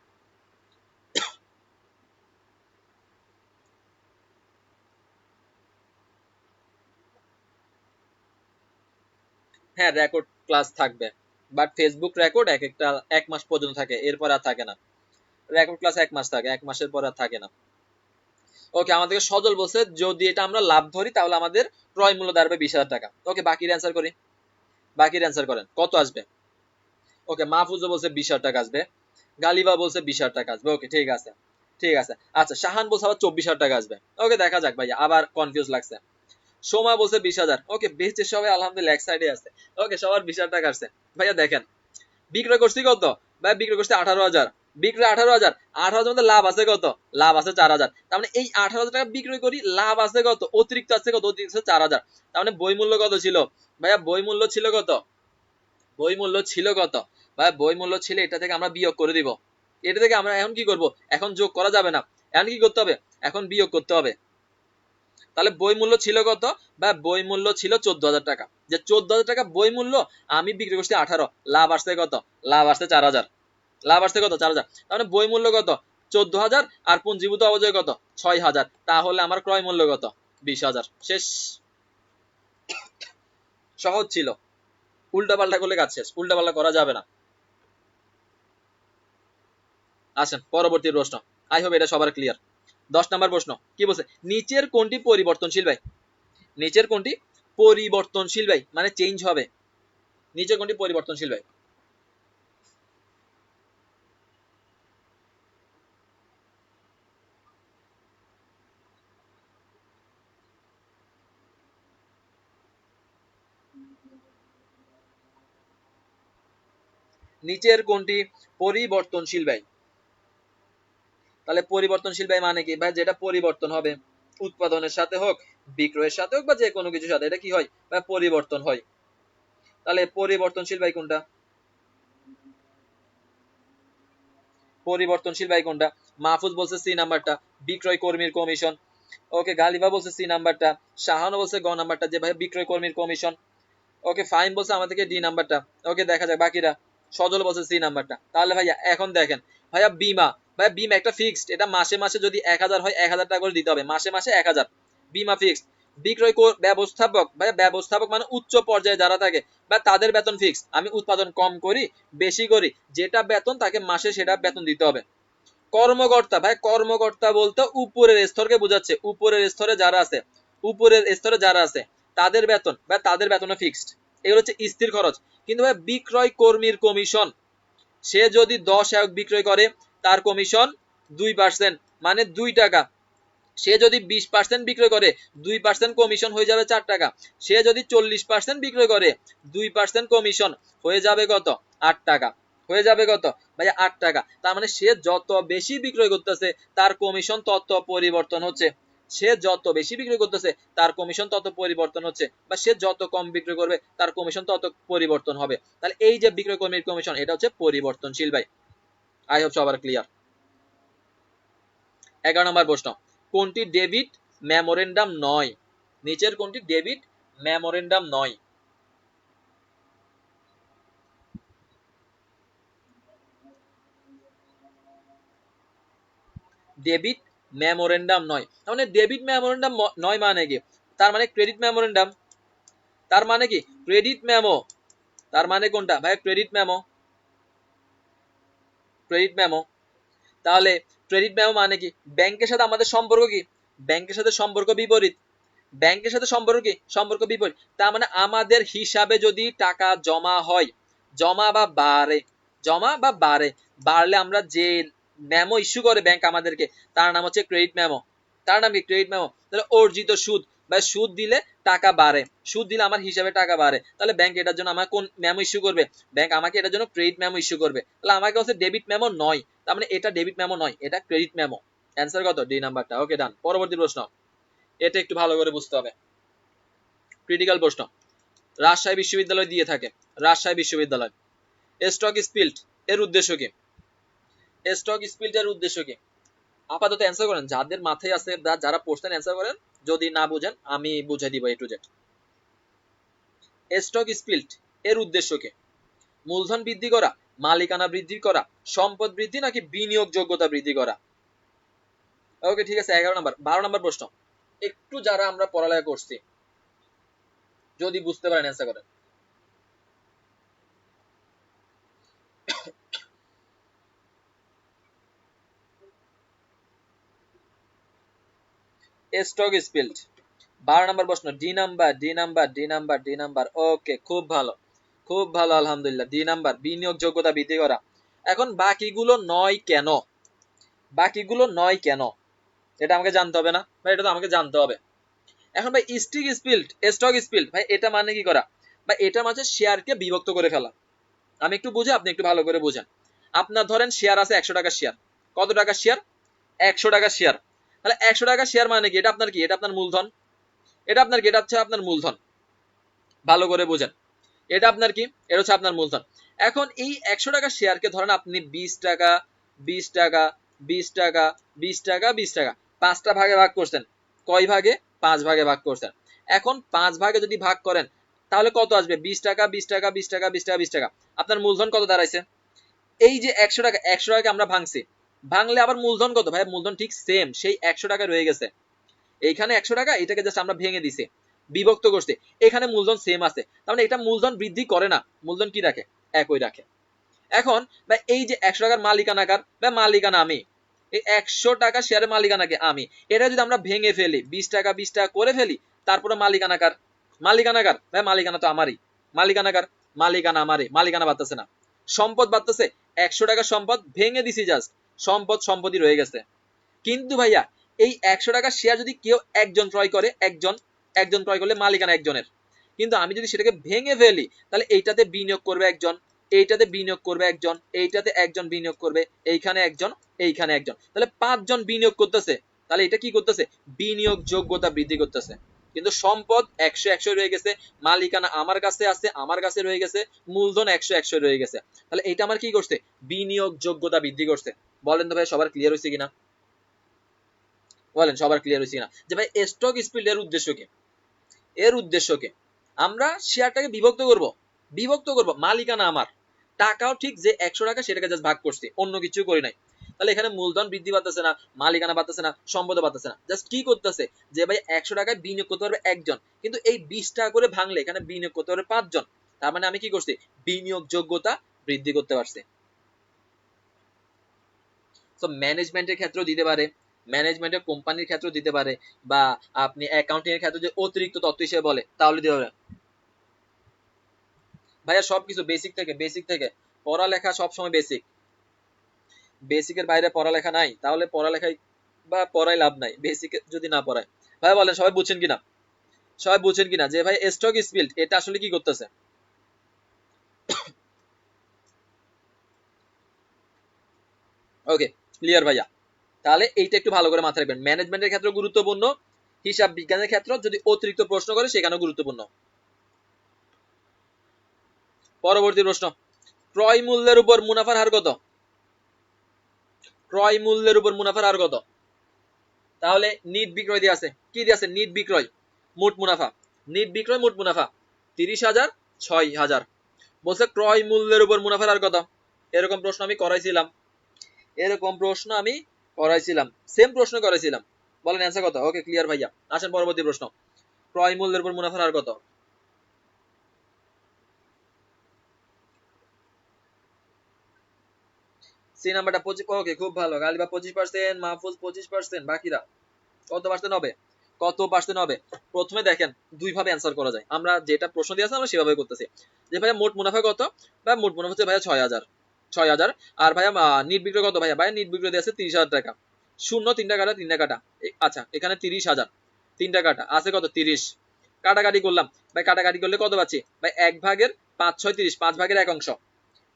হ্যাঁ রেকর্ড ক্লাস থাকবে, বাট ফেসবুক রেকর্ড এক একটা 1 মাস পর্যন্ত থাকে, এরপর আর থাকে না। রেকর্ড ক্লাস 1 মাস থাকে, 1 মাসের পর আর থাকে না। ওকে আমাদেরকে সজল বলছে যদি এটা আমরা লাভ ধরি তাহলে আমাদের ক্রয় মূল্য দাঁড়াবে 20,000 টাকা। ওকে বাকির অ্যান্সার করি, বাকির অ্যান্সার করেন কত আসবে। ওকে মাহফুজও বলছে 20,000 টাকা আসবে, গালিবা বলছে 20,000 টাকা আসবে। ওকে ঠিক আছে, ঠিক আছে। আচ্ছা শাহান বলছে আবার 24,000 টাকা আসবে। ওকে দেখা যাক ভাইয়া, আবার কনফিউজ লাগছে। সোমা বলছে 20,000। ওকে বেচে সবাই আলহামদুলিল্লাহ এক সাইডে আছে। ওকে সবার 20,000 টাকা আসছে। ভাইয়া দেখেন বিক্রয় করছি কত, ভাই বিক্রয় করছি 18,000, বিক্রয় 18,000, 18,000 মধ্যে লাভ আছে কত, লাভ আছে 4,000। তার মানে এই 18,000 টাকা বিক্রয় করি, লাভ আছে কত, অতিরিক্ত আছে কত, অতিরিক্ত 4,000। তার মানে বই মূল্য কত ছিল ভাইয়া, বই মূল্য ছিল কত, বই মূল্য ছিল কত ভাই, বই মূল্য ছিল এটা থেকে আমরা বিয়োগ করে দিব। এটা থেকে আমরা এখন কি করব, এখন যোগ করা যাবে না, এখন কি করতে হবে, এখন বিয়োগ করতে হবে। তাহলে বই মূল্য ছিল কত, বা বই মূল্য ছিল 14,000 টাকা। যে 14,000 টাকা বই মূল্য, আমি বিক্রি করছি 18, লাভ আসছে কত, লাভ আসছে 4,000, লাভ আসছে কত 4,000। তাহলে বই মূল্য কত 14,000, আর পুঞ্জীভূত অবচয় কত 6,000, তাহলে আমার ক্রয় মূল্য কত 20,000। শেষ, সহজ ছিল। উল্টা পাল্টা করলে কাজ শেষ, উল্টা পাল্টা করা যাবে না। আসেন পরবর্তী প্রশ্ন, আই হোপ এটা সবার ক্লিয়ার। 10 নম্বর প্রশ্ন কি বলছে, নিচের কোনটি পরিবর্তনশীল ভাই, নিচের কোনটি পরিবর্তনশীল ভাই, মানে চেঞ্জ হবে, নিচের কোনটি পরিবর্তনশীল ভাই। নিচের কোনটি পরিবর্তনশীল ভাই। তাহলে পরিবর্তনশীল ভাই মানে কি ভাই, যেটা পরিবর্তন হবে, উৎপাদনের সাথে হোক, বিক্রয়ের সাথে হোক, বা যে কোনো কিছুর সাথে, এটা কি হয় ভাই, পরিবর্তন হয়। তাহলে পরিবর্তনশীল ভাই কোনটা, পরিবর্তনশীল ভাই কোনটা। মাহফুজ বলছে সি নাম্বারটা, বিক্রয় কর্মীর কমিশন। ওকে গালিবা বলছে সি নাম্বারটা, শাহানো বলছে গ নাম্বারটা, যে ভাই বিক্রয় কর্মীর কমিশন। ওকে ফাইন বলছে আমাদেরকে ডি নাম্বারটা। ওকে দেখা যাক বাকিরা, সজল বলছে সি নাম্বারটা। তাহলে ভাইয়া এখন দেখেন ভাইয়া বিমা, ভাইয়া বিমা একটা ফিক্সড, এটা মাসে মাসে যদি 1,000 হয় 1,000 টাকা করে দিতে হবে, মাসে মাসে 1,000, বিমা ফিক্সড। বিক্রয় ব্যবস্থাপক, ভাইয়া ব্যবস্থাপক মানে উচ্চ পর্যায়ে যারা থাকে বা তাদের বেতন ফিক্সড। আমি উৎপাদন কম করি বেশি করি, যেটা বেতন তাকে মাসে সেটা বেতন দিতে হবে। কর্মকর্তা, ভাই কর্মকর্তা বলতে উপরের স্তরকে বোঝাচ্ছে, উপরের স্তরে যারা আছে, উপরের স্তরে যারা আছে তাদের বেতন বা তাদের বেতন ফিক্সড, এগুলো হচ্ছে স্থির খরচ। কিন্তু ভাই বিক্রয় কর্মীর কমিশন, সে যদি 10 একক বিক্রয় করে তার কমিশন 2%, মানে 2 টাকা। সে যদি 20% বিক্রয় করে 2% কমিশন হয়ে যাবে 4 টাকা। সে যদি 40% বিক্রয় করে 2% কমিশন হয়ে যাবে কত? 8 টাকা। হয়ে যাবে কত ভাই? 8 টাকা। তার মানে সে যত বেশি বিক্রয় করতেছে তার কমিশন তত পরিবর্তন হচ্ছে। সে যত বেশি বিক্রয় করতেছে তার কমিশন তত পরিবর্তন হচ্ছে, বা সে যত কম বিক্রয় করবে তার কমিশন তত পরিবর্তন হবে। তাহলে এই যে বিক্রয় কর্মীর কমিশন, এটা হচ্ছে পরিবর্তনশীল ভাই। আই হোপ সবার ক্লিয়ার। 11 নম্বর প্রশ্ন, কোনটি ডেবিট মেমোরেন্ডাম নয়? নিচের কোনটি ডেবিট মেমোরেন্ডাম নয়? ডেবিট মেমোরেন্ডাম নয়, তার মানে ডেবিট মেমোরেন্ডাম নয় মানে কি? তার মানে ক্রেডিট মেমোরেন্ডাম। তার মানে কি ক্রেডিট মেমো? তার মানে কোনটা ভাই? Credit memo. Credit memo. তাহলে ক্রেডিট মেমো মানে কি? ব্যাংকের সাথে আমাদের সম্পর্ক কি? ব্যাংকের সাথে সম্পর্ক বিপরীত। ব্যাংকের সাথে সম্পর্ক কি? সম্পর্ক বিপরীত। তার মানে আমাদের হিসাবে যদি টাকা জমা হয়, জমা বা বাড়ে, জমা বা বাড়ে, বাড়লে আমরা যে মেমো ইস্যু করে ব্যাংক আমাদেরকে, তার নাম হচ্ছে ক্রেডিট মেমো। তার নাম কি? Credit memo. তাহলে অর্জিত সুদ বা সুদ দিলে টাকা বাড়ে, সুদ দিলে আমার হিসাবে টাকা বাড়ে, তাহলে ব্যাংক এটার জন্য আমার কোন মেমো ইস্যু করবে? ব্যাংক আমাকে এটার জন্য ক্রেডিট মেমো ইস্যু করবে। তাহলে আমাকে হচ্ছে ডেবিট মেমো নয়, তার মানে এটা ডেবিট মেমো নয়, এটা ক্রেডিট মেমো। অ্যান্সার কত? ডি নাম্বারটা। ওকে, ডান। পরবর্তী প্রশ্ন, এটা একটু ভালো করে বুঝতে হবে, ক্রিটিক্যাল প্রশ্ন। রাজশাহী বিশ্ববিদ্যালয় দিয়ে থাকে, রাজশাহী বিশ্ববিদ্যালয়। স্টক স্পিল্ট এর উদ্দেশ্য কি? স্টক স্পিল্ট এর উদ্দেশ্য কি? আপাতত অ্যান্সার করেন, যাদের মাথায় আছে যারা পড়ছেন অ্যান্সার করেন, যদি না বুঝেন আমি বুঝাই দিব এ টু জেড। স্টক স্পিল্ট এর উদ্দেশ্য কি? মূলধন বৃদ্ধি করা, মালিকানা বৃদ্ধি করা, সম্পদ বৃদ্ধি, নাকি বিনিয়োগ যোগ্যতা বৃদ্ধি করা? ওকে, ঠিক আছে। 11 নম্বর। 12 নম্বর প্রশ্ন, একটু যারা আমরা পড়ালেখা করছি যদি বুঝতে পারেন অ্যান্সার করেন। স্টক স্পিল্ট 12 নম্বর প্রশ্ন, D number, D number, D number, D number. Okay, খুব ভালো, খুব ভালো, আলহামদুলিল্লাহ। ডি নাম্বার, বিনিয়োগ যোগ্যতা বৃদ্ধি করা। এখন বাকিগুলো নয় কেন? বাকিগুলো নয় কেন? এটা আমাকে জানতে হবে না ভাই? এটা তো আমাকে জানতে হবে। এখন ভাই স্টক স্পিল্ট, স্টক স্পিল্ট ভাই এটা মানে কি করা? ভাই এটা মানে শেয়ারকে বিভক্ত করে ফেলা। আমি একটু বুঝে, আপনি একটু ভালো করে বুঝেন। আপনার ধরেন শেয়ার আছে 100 টাকার শেয়ার। কত টাকার শেয়ার? 100 টাকার শেয়ার। তাহলে 100 টাকার শেয়ার মানে কি? এটা আপনার কি? এটা আপনার মূলধন। এটা আপনার কি? এটা হচ্ছে আপনার মূলধন। ভালো করে বুঝেন, এটা আপনার কি? এটা হচ্ছে আপনার মূলধন। এখন এই 100 টাকার শেয়ারকে ধরেন আপনি 20 টাকা, 20 টাকা, 20 টাকা, 20 টাকা, 20 টাকা 5টা ভাগে ভাগ করছেন। কয় ভাগে? 5 ভাগে ভাগ করছেন। এখন 5 ভাগে যদি ভাগ করেন তাহলে কত আসবে? 20 টাকা, 20 টাকা, 20 টাকা, 20 টাকা, 20 টাকা। আপনার মূলধন কত দাঁড়াইছে? এই যে 100 টাকা, 100 টাকা আমরা ভাঙছি, ভাঙলে আবার মূলধন কত ভাই? মূলধন ঠিক সেম সেই 100 টাকা রয়ে গেছে। এইখানে 100 টাকা, এটাকে জাস্ট আমরা ভেঙে দিছি, বিভক্ত করছি, এখানে মূলধন সেম আছে। তার মানে এটা মূলধন বৃদ্ধি করে না, মূলধন কি রাখে? একই রাখে। এখন ভাই এই যে 100 টাকার মালিকানা কার? ভাই মালিকানা আমি। এই 100 টাকা শেয়ারের মালিকানা কি? আমি। এটা যদি আমরা ভেঙে ফেলি, 20 টাকা 20 টাকা করে ফেলি, তারপরে মালিকানা কার? মালিকানা কার? ভাই মালিকানা তো আমারই। মালিকানা কার? মালিকানা আমারই। মালিকানা বাড়তেছে না, সম্পদ বাড়তেছে। 100 টাকার সম্পদ ভেঙে দিছি জাস্ট, সম্পদ সম্পত্তি রয়ে গেছে। কিন্তু ভাইয়া এই 100 টাকার শেয়ার যদি কেউ একজন ক্রয় করে, একজন, একজন ক্রয় করলে মালিকানা একজনের। কিন্তু আমি যদি সেটাকে ভেঙে ফেলি তাহলে এইটাতে বিনিয়োগ করবে একজন, এইটাতে বিনিয়োগ করবে একজন, এইটাতে একজন বিনিয়োগ করবে, এইখানে একজন, এইখানে একজন, তাহলে 5 জন বিনিয়োগ করতেছে। তাহলে এটা কি করতেছে? বিনিয়োগ যোগ্যতা বৃদ্ধি করতেছে। কিন্তু সম্পদ 100 100 রয়ে গেছে, মালিকানা আমার কাছে আছে, আমার কাছে রয়ে গেছে, মূলধন 100 100 রয়ে গেছে। তাহলে এটা আমার কি করছে? বিনিয়োগ যোগ্যতা বৃদ্ধি করছে। বলেন তো ভাই সবার ক্লিয়ার হয়েছে কিনা? বলেন সবার ক্লিয়ার হয়েছে কিনা যে ভাই স্টক স্পিল্ট এর উদ্দেশ্য কি? এর উদ্দেশ্য কি? আমরা শেয়ারটাকে বিভক্ত করব, বিভক্ত করব, মালিকানা আমার, টাকাও ঠিক যে 100 টাকা সেটাকে জাস্ট ভাগ করছি, অন্য কিছু করি নাই। তাহলে এখানে মূলধন বৃদ্ধি পাচ্ছে না, মালিকানা বাড়তেছে না, সম্পদ বাড়তেছে না, জাস্ট কি করতেছে যে ভাই 100 টাকায় বিনিয়োগ করতে পারবে একজন, কিন্তু এই 20 টাকা করে ভাঙলে এখানে বিনিয়োগ করতে পারবে 5 জন। তার মানে আমি কি করছি? বিনিয়োগ যোগ্যতা বৃদ্ধি করতে পারছি। তো ম্যানেজমেন্টের ক্ষেত্রেও দিতে পারে, ম্যানেজমেন্টের কোম্পানির ক্ষেত্রেও দিতে পারে, বা আপনি অ্যাকাউন্টিং এর ক্ষেত্রে যে অতিরিক্ত তথ্য হিসেবে বলে তাহলে দিতে পারে। ভাইয়া সবকিছু বেসিক থেকে, বেসিক থেকে পড়ালেখা সবসময় বেসিক, বেসিকের বাইরে পড়ালেখা নাই, তাহলে পড়ালেখায় বা পড়াই লাভ নাই, বেসিক যদি না পড়ায়। ভাই বলেন সবাই বুঝছেন কিনা, সবাই বুঝছেন কিনা যে ভাই স্টক স্পিল্ড এটা আসলে কি করতেছে। ওকে ক্লিয়ার ভাইয়া, তাহলে এইটা একটু ভালো করে মাথায় রাখবেন, ম্যানেজমেন্টের ক্ষেত্রে গুরুত্বপূর্ণ, হিসাব বিজ্ঞানের ক্ষেত্রে যদি অতিরিক্ত প্রশ্ন করে সেখানেও গুরুত্বপূর্ণ। পরবর্তী প্রশ্ন, ক্রয় মূল্যের উপর মুনাফার হার কত? ক্রয় মূল্যের উপর মুনাফার হার কত? তাহলে নিট বিক্রয় দিয়ে আছে, কি দিয়ে আছে? নিট বিক্রয় মোট মুনাফা, নিট বিক্রয় মোট মুনাফা 30,000 6,000। বলছে ক্রয় মূল্যের উপর মুনাফার হার কত? এরকম প্রশ্ন আমি করাইছিলাম, এরকম প্রশ্ন আমি করাইছিলাম, সেম প্রশ্ন করাইছিলাম। বলেন অ্যান্সার কত? ওকে ক্লিয়ার ভাইয়া, আসেন পরবর্তী প্রশ্ন, ক্রয় মূল্যের উপর মুনাফার হার কত? সি নাম্বারটা 25, ওকে খুব ভালো, গালিবা 25%, মাহফুজ 25%, বাকিরা কত পার্সেন্ট হবে? কত পার্সেন্ট হবে? প্রথমে দেখেন দুই ভাবে অ্যান্সার করা যায়, আমরা যেটা প্রশ্ন দিয়েছি আমরা সেভাবে করতেছি। যে ভাইয়া মোট মুনাফা কত? ভাই মোট মুনাফা হচ্ছে ভাইয়া 6,000। আর ভাইয়া নিট বিক্রয় কত? ভাইয়া নিট বিক্রয় দিয়েছে 30,000 টাকা। শূন্য তিনটা কাটা, তিনটা কাটা, আচ্ছা এখানে 30,000, তিনটা কাটা আছে কত? 30। কাটাকাটি করলাম ভাই, কাটাকাটি করলে কত পাচ্ছি ভাই? 1/5 6 30, 5/1 অংশ।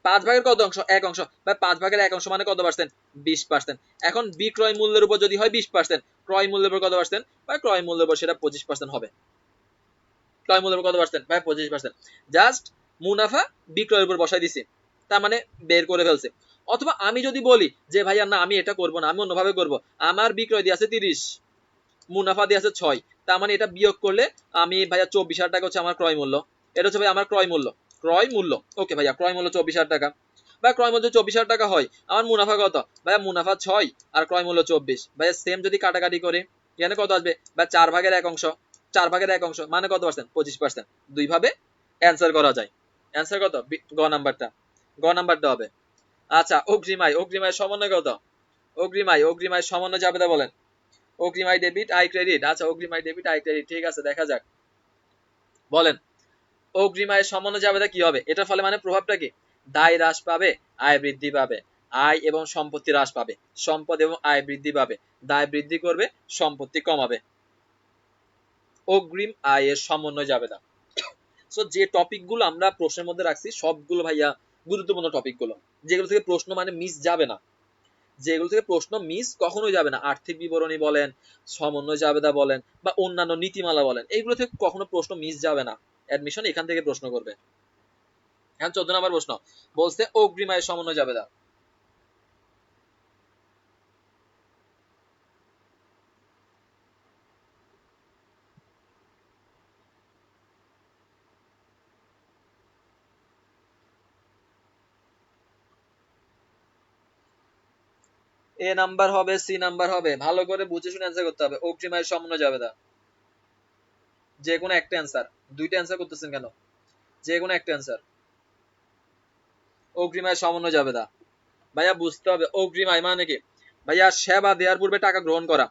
5 ভাগের কত অংশ? 1 অংশ। ভাই 5/1 অংশ মানে কত পার্সেন্ট? 20%। এখন বিক্রয় মূল্যের উপর যদি হয় 20%, ক্রয় মূল্যের উপর কত পার্সেন্ট? ভাই ক্রয় মূল্যের উপর সেটা 25% হবে। ক্রয় মূল্যের উপর কত পার্সেন্ট? ভাই 25%। জাস্ট মুনাফা বিক্রয়ের উপর বসাই দিছি, তার মানে বের করে ফেলছে। অথবা আমি যদি বলি যে ভাইয়া না আমি এটা করব না, আমি অন্যভাবে করব, আমার বিক্রয় দিয়ে আছে 30, মুনাফা দিয়ে আছে 6, তার মানে এটা বিয়োগ করলে আমি ভাইয়া 24,000 টাকা হচ্ছে আমার ক্রয় মূল্য। এটা হচ্ছে ভাই আমার ক্রয় মূল্য, ক্রয় মূল্য। ওকে ভাইয়া ক্রয় মূল্য 24,000 টাকা। ভাই ক্রয় মূল্য 24,000 টাকা হয়, আমার মুনাফা কত? ভাইয়া মুনাফা 6 আর ক্রয় মূল্য 24। ভাইয়া সেম যদি কাটাকাটি করে এখানে কত আসবে? ভাই 4/1 অংশ, 4/1 অংশ মানে কত পার্সেন্ট? 25%। দুই ভাবে অ্যান্সার করা যায়। অ্যান্সার কত? গ নাম্বারটা, গ নাম্বারটা হবে। আচ্ছা অগ্রিমায়, অগ্রিমায় সমন্বয় কত? অগ্রিমায় সমন্বয় জাবেদা বলেন। অগ্রিমাই ডেবিট আই ক্রেডিট, আচ্ছা অগ্রিমাই ডেবিট আই ক্রেডিট, ঠিক আছে দেখা যাক। বলেন অগ্রিমায়ের সমন্বয় জাবেদা কি হবে? এটার ফলে মানে প্রভাবটা কি? দায় হ্রাস পাবে, আয় বৃদ্ধি পাবে, আয় এবং সম্পত্তি হ্রাস পাবে, সম্পদ এবং আয় বৃদ্ধি পাবে, দায় বৃদ্ধি করবে, সম্পত্তি কমাবে। অগ্রিম আয়ের সমন্বয় জাবেদা। সো যে টপিকগুলো আমরা প্রশ্নের মধ্যে রাখছি সবগুলো ভাইয়া গুরুত্বপূর্ণ টপিকগুলো, যেগুলো থেকে প্রশ্ন মানে মিস যাবে না, যেগুলো থেকে প্রশ্ন মিস কখনোই যাবে না। আর্থিক বিবরণী বলেন, সমন্বয় জাবেদা বলেন, বা অন্যান্য নীতিমালা বলেন, এইগুলো থেকে কখনো প্রশ্ন মিস যাবে না। অ্যাডমিশন এখান থেকে প্রশ্ন করবে। এখন 14 নম্বর প্রশ্ন বলছে অগ্রিম আয়ের সমন্বয় জাবেদা। এ নাম্বার হবে, সি নাম্বার হবে, ভালো করে বুঝে শুনে অ্যান্সার করতে হবে। অগ্রিম আয়ের সমন্বয় জাবেদা, যে কোনো একটা অ্যান্সার, দুইটা অ্যান্সার করতেছেন কেন? যে কোনো একটা অ্যান্সার। অগ্রিম আয়ের সমন্বয় জাবেদা ভাইয়া বুঝতে হবে। অগ্রিম আয় মানে কি ভাইয়া? সেবা দেওয়ার পূর্বে টাকা গ্রহণ করা,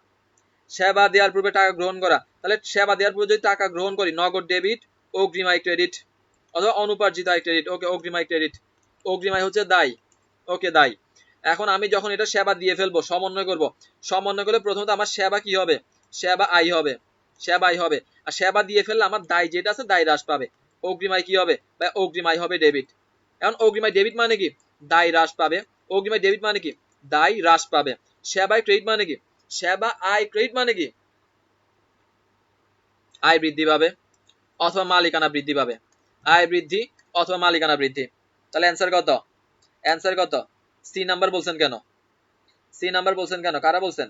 সেবা দেওয়ার পূর্বে টাকা গ্রহণ করা। তাহলে সেবা দেওয়ার পূর্বে যদি টাকা গ্রহণ করি, নগদ ডেবিট, অগ্রিম আয় ক্রেডিট, অথবা অনুপার্জিত আয় ক্রেডিট। ওকে অগ্রিম আয় ক্রেডিট, অগ্রিম আয় হচ্ছে দায়। ওকে দায়। এখন আমি যখন এটা সেবা দিয়ে ফেলবো, সমন্বয় করব, সমন্বয় করলে প্রথমত আমার সেবা কি হবে? সেবা আয় হবে, সেবা আয় হবে। আর সেবা দিয়ে ফেললে আমার দায় যেটা আছে দায় হ্রাস পাবে। অগ্রিম আয় কি হবে? বা অগ্রিম আয় হবে ডেবিট। এখন অগ্রিম আয় ডেবিট মানে কি? দায় হ্রাস পাবে। অগ্রিম আয় ডেবিট মানে কি? দায় হ্রাস পাবে। সেবা আয় ক্রেডিট মানে কি? সেবা আয় ক্রেডিট মানে কি? আয় বৃদ্ধি পাবে অথবা মালিকানা বৃদ্ধি পাবে, আয় বৃদ্ধি অথবা মালিকানা বৃদ্ধি। তাহলে অ্যান্সার কত? অ্যান্সার কত? সি নাম্বার বলছেন কেন? সি নাম্বার বলছেন কেন? কারা বলছেন?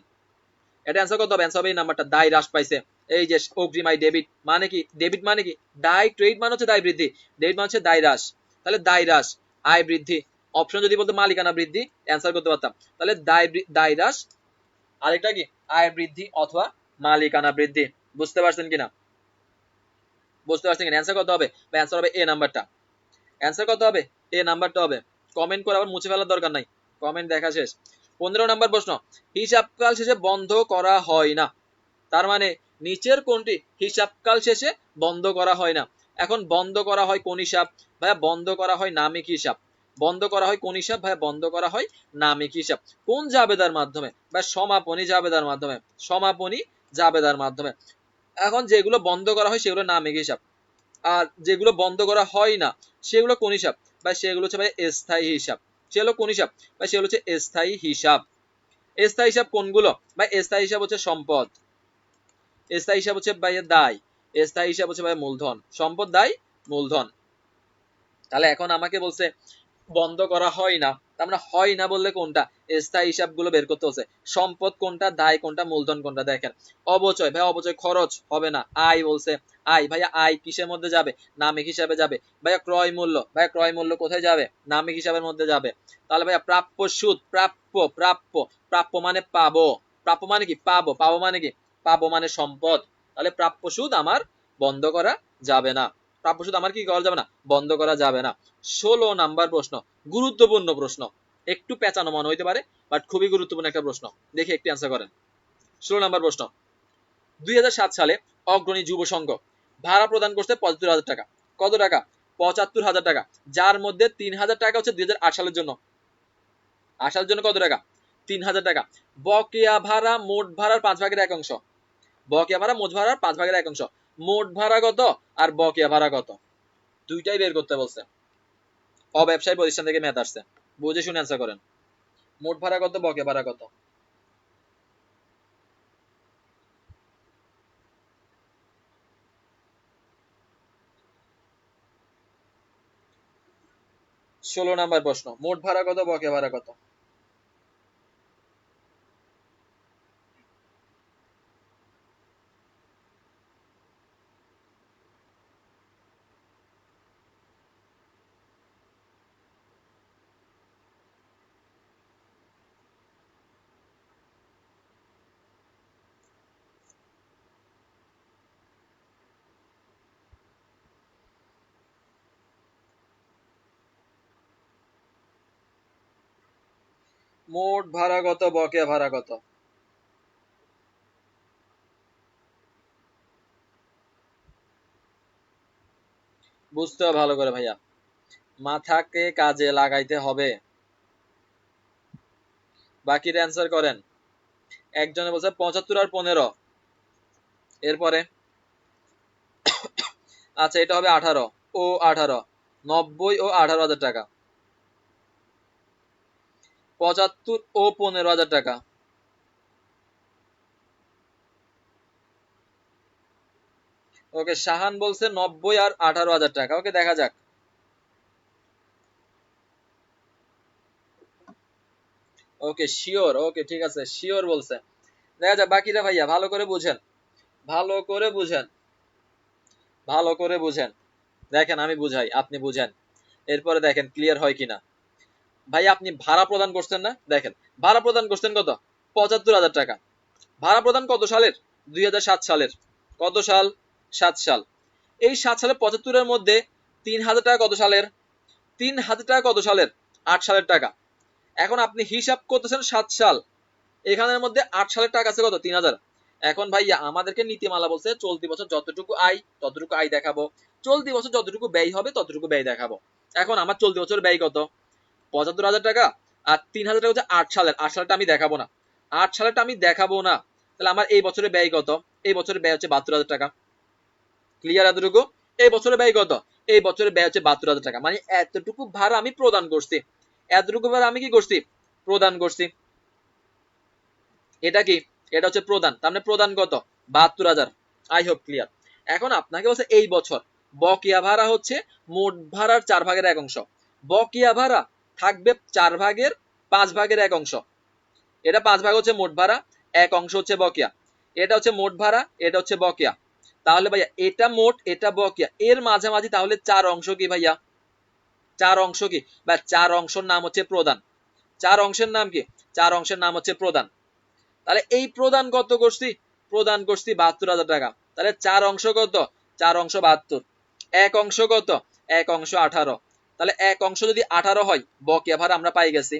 এটা অ্যান্সার কত হবে? অ্যান্সার হবে এই নাম্বারটা, দায় হ্রাস পাইছে। এই যে অগ্রিম আয় ডেবিট মানে কি? ডেবিট মানে কি? দায়, ক্রেডিট মানে হচ্ছে দায় বৃদ্ধি, ডেবিট মানে হচ্ছে দায় হ্রাস। তাহলে দায় হ্রাস, আয় বৃদ্ধি। অপশন যদি বলতো মালিকানা বৃদ্ধি, অ্যান্সার করতে পারতাম। তাহলে দায় হ্রাস, আরেকটা কি? আয় বৃদ্ধি অথবা মালিকানা বৃদ্ধি। বুঝতে পারছেন কিনা? বুঝতে পারছেন কিনা? অ্যান্সার কত হবে? বা অ্যান্সার হবে এ নাম্বারটা। অ্যান্সার কত হবে? এ নাম্বারটা হবে। কমেন্ট করে আবার মুছে ফেলার দরকার নাই, কমেন্ট দেখা শেষ। 15 নম্বর প্রশ্ন, হিসাবকাল শেষে বন্ধ করা হয় না। তার মানে নিচের কোনটি হিসাবকাল শেষে বন্ধ করা হয় না? এখন বন্ধ করা হয় কোন হিসাব? ভাইয়া বন্ধ করা হয় নামিক হিসাব। বন্ধ করা হয় কোন হিসাব ভাই? বন্ধ করা হয় নামিক হিসাব। কোন জাবেদার মাধ্যমে? বা সমাপনী জাবেদার মাধ্যমে। সমাপনী জাবেদার মাধ্যমে। এখন যেগুলো বন্ধ করা হয় সেগুলো নামিক হিসাব, আর যেগুলো বন্ধ করা হয় না সেগুলো কোন হিসাব? বা সেগুলো হচ্ছে ভাই স্থায়ী হিসাব। সেগুলো কোন হিসাব? বা সেগুলো হচ্ছে স্থায়ী হিসাব। স্থায়ী হিসাব কোনগুলো? বা স্থায়ী হিসাব হচ্ছে সম্পদ, স্থায়ী হিসাব হচ্ছে ভাই দায়, স্থায়ী হিসাব হচ্ছে ভাই মূলধন। সম্পদ, দায়, মূলধন। তাহলে এখন আমাকে বলছে বন্ধ করা হয় না, তার মানে হয় না বললে কোনটা? স্থায়ী হিসাবগুলো বের করতে হচ্ছে। সম্পদ কোনটা, দায় কোনটা, মূলধন কোনটা? দেখেন অবচয়, ভাই অবচয় খরচ হবে না। আয় বলছে, আয় ভাইয়া আয় কিসের মধ্যে যাবে? নামিক হিসাবে যাবে। ভাইয়া ক্রয় মূল্য, ভাইয়া ক্রয় মূল্য কোথায় যাবে? নামিক হিসাবের মধ্যে যাবে। তাহলে ভাইয়া প্রাপ্য সুদ, প্রাপ্য, প্রাপ্য, প্রাপ্য মানে পাবো, প্রাপ্য মানে কি? পাবো, পাবো মানে কি? পাবো মানে সম্পদ। তাহলে প্রাপ্য সুদ আমার বন্ধ করা যাবে না, প্রাপ্য সুদ আমার কি করা যাবে না? বন্ধ করা যাবে না। 16 নাম্বার প্রশ্ন, গুরুত্বপূর্ণ প্রশ্ন, একটু পেঁচানো মনে হইতে পারে বাট খুবই গুরুত্বপূর্ণ একটা প্রশ্ন। দেখি একটু অ্যান্সার করেন। 16 নাম্বার প্রশ্ন, 2007 সালে অগ্রণী যুব সংঘ ভাড়া প্রদান করছে 75,000 টাকা। কত টাকা? 75,000 টাকা। যার মধ্যে 3,000 টাকা হচ্ছে 2008 সালের জন্য। 8 সালের জন্য কত টাকা? 3,000 টাকা। বকেয়া ভাড়া মোট ভাড়ার 5 ভাগের 1 অংশ। বকেয়া ভাড়া মোট ভাড়ার 5 ভাগের 1 অংশ। মোট ভাড়া কত আর বকেয়া ভাড়া কত? দুইটাই বের করতে বলছে। অব্যবসায়ী প্রতিষ্ঠান থেকে ম্যাথ আসছে, বুঝে শুনে অ্যান্সার করেন। মোট ভাড়া কত, বকেয়া ভাড়া কত? ষোলো নাম্বার প্রশ্ন, মোট ভাড়া কত, বকেয়া ভাড়া কত? মোট ভাড়া কত, বকেয়া ভাড়া কত? বুঝতে হবে ভালো করে ভাইয়া, মাথাকে কাজে লাগাইতে হবে। বাকির অ্যান্সার করেন। একজনে বলছে 75 আর 15, এরপরে আচ্ছা এটা হবে 18 ও 18, 90 ও 18,000 টাকা। 75 ও 15,000 টাকা। ওকে, শাহান বলছে 90 আর 18,000 টাকা। ওকে দেখা যাক। ওকে শিওর, ওকে ঠিক আছে, শিওর বলছে। দেখা যাক বাকিরা ভাইয়া ভালো করে বুঝেন, ভালো করে বুঝেন, ভালো করে বুঝেন। দেখেন আমি বুঝাই, আপনি বুঝেন, এরপরে দেখেন ক্লিয়ার হয় কিনা। ভাই আপনি ভাড়া প্রদান করছেন না? দেখেন ভাড়া প্রদান করছেন কত? 75,000 টাকা। ভাড়া প্রদান কত সালের? 2007 সালের। কত সাল? 7 সাল। এই 7 সালে 75 মধ্যে 3,000 টাকা কত সালের? 3,000 টাকা কত সালের? 8 সালের টাকা। এখন আপনি হিসাব করতেছেন 7 সাল, এখানের মধ্যে 8 সালের টাকা আছে কত? 3,000। এখন ভাইয়া আমাদেরকে নীতিমালা বলছে চলতি বছর যতটুকু আয় ততটুকু আয় দেখাবো, চলতি বছর যতটুকু ব্যয় হবে ততটুকু ব্যয় দেখাবো। এখন আমার চলতি বছর ব্যয় কত? 75,000 টাকা। আর 3,000 টাকা হচ্ছে 8 সালের, 8 সালটা আমি দেখাবো না, 8 সালেরটা আমি দেখাবো না। তাহলে আমার এই বছরে ব্যয় কত? এই বছরে ব্যয় হচ্ছে 72,000 টাকা। ক্লিয়ার এতটুকু? এই বছরে ব্যয় কত? এই বছরে ব্যয় হচ্ছে 72,000 টাকা। মানে এতটুকু ভাড়া আমি প্রদান করছি, এতটুকু ভাড়া আমি কি করছি? প্রদান করছি। এটা কি? এটা হচ্ছে প্রদান। তার মানে প্রদান কত? 72,000। I hope clear. এখন আপনাকে বলছে এই বছর বকেয়া ভাড়া হচ্ছে মোট ভাড়ার 4 ভাগের 1 অংশ। বকেয়া ভাড়া থাকবে 4 ভাগের 5 ভাগের 1 অংশ। এটা 5 ভাগ হচ্ছে মোট ভাড়া, 1 অংশ হচ্ছে বকেয়া। এটা হচ্ছে মোট ভাড়া, এটা হচ্ছে বকেয়া। তাহলে ভাইয়া এটা মোট, এটা বকেয়া, এর মাঝামাঝি তাহলে 4 অংশ কি ভাইয়া? 4 অংশ কি? বা 4 অংশের নাম হচ্ছে প্রদান। 4 অংশের নাম কি? 4 অংশের নাম হচ্ছে প্রদান। তাহলে এই প্রদান কত করছি? প্রদান করছি 72,000 টাকা। তাহলে 4 অংশ কত? 4 অংশ 72। 1 অংশ কত? 1 অংশ 18। তাহলে 1 অংশ যদি 18 হয়, বকেয়া ভাড়া আমরা পাই গেছি।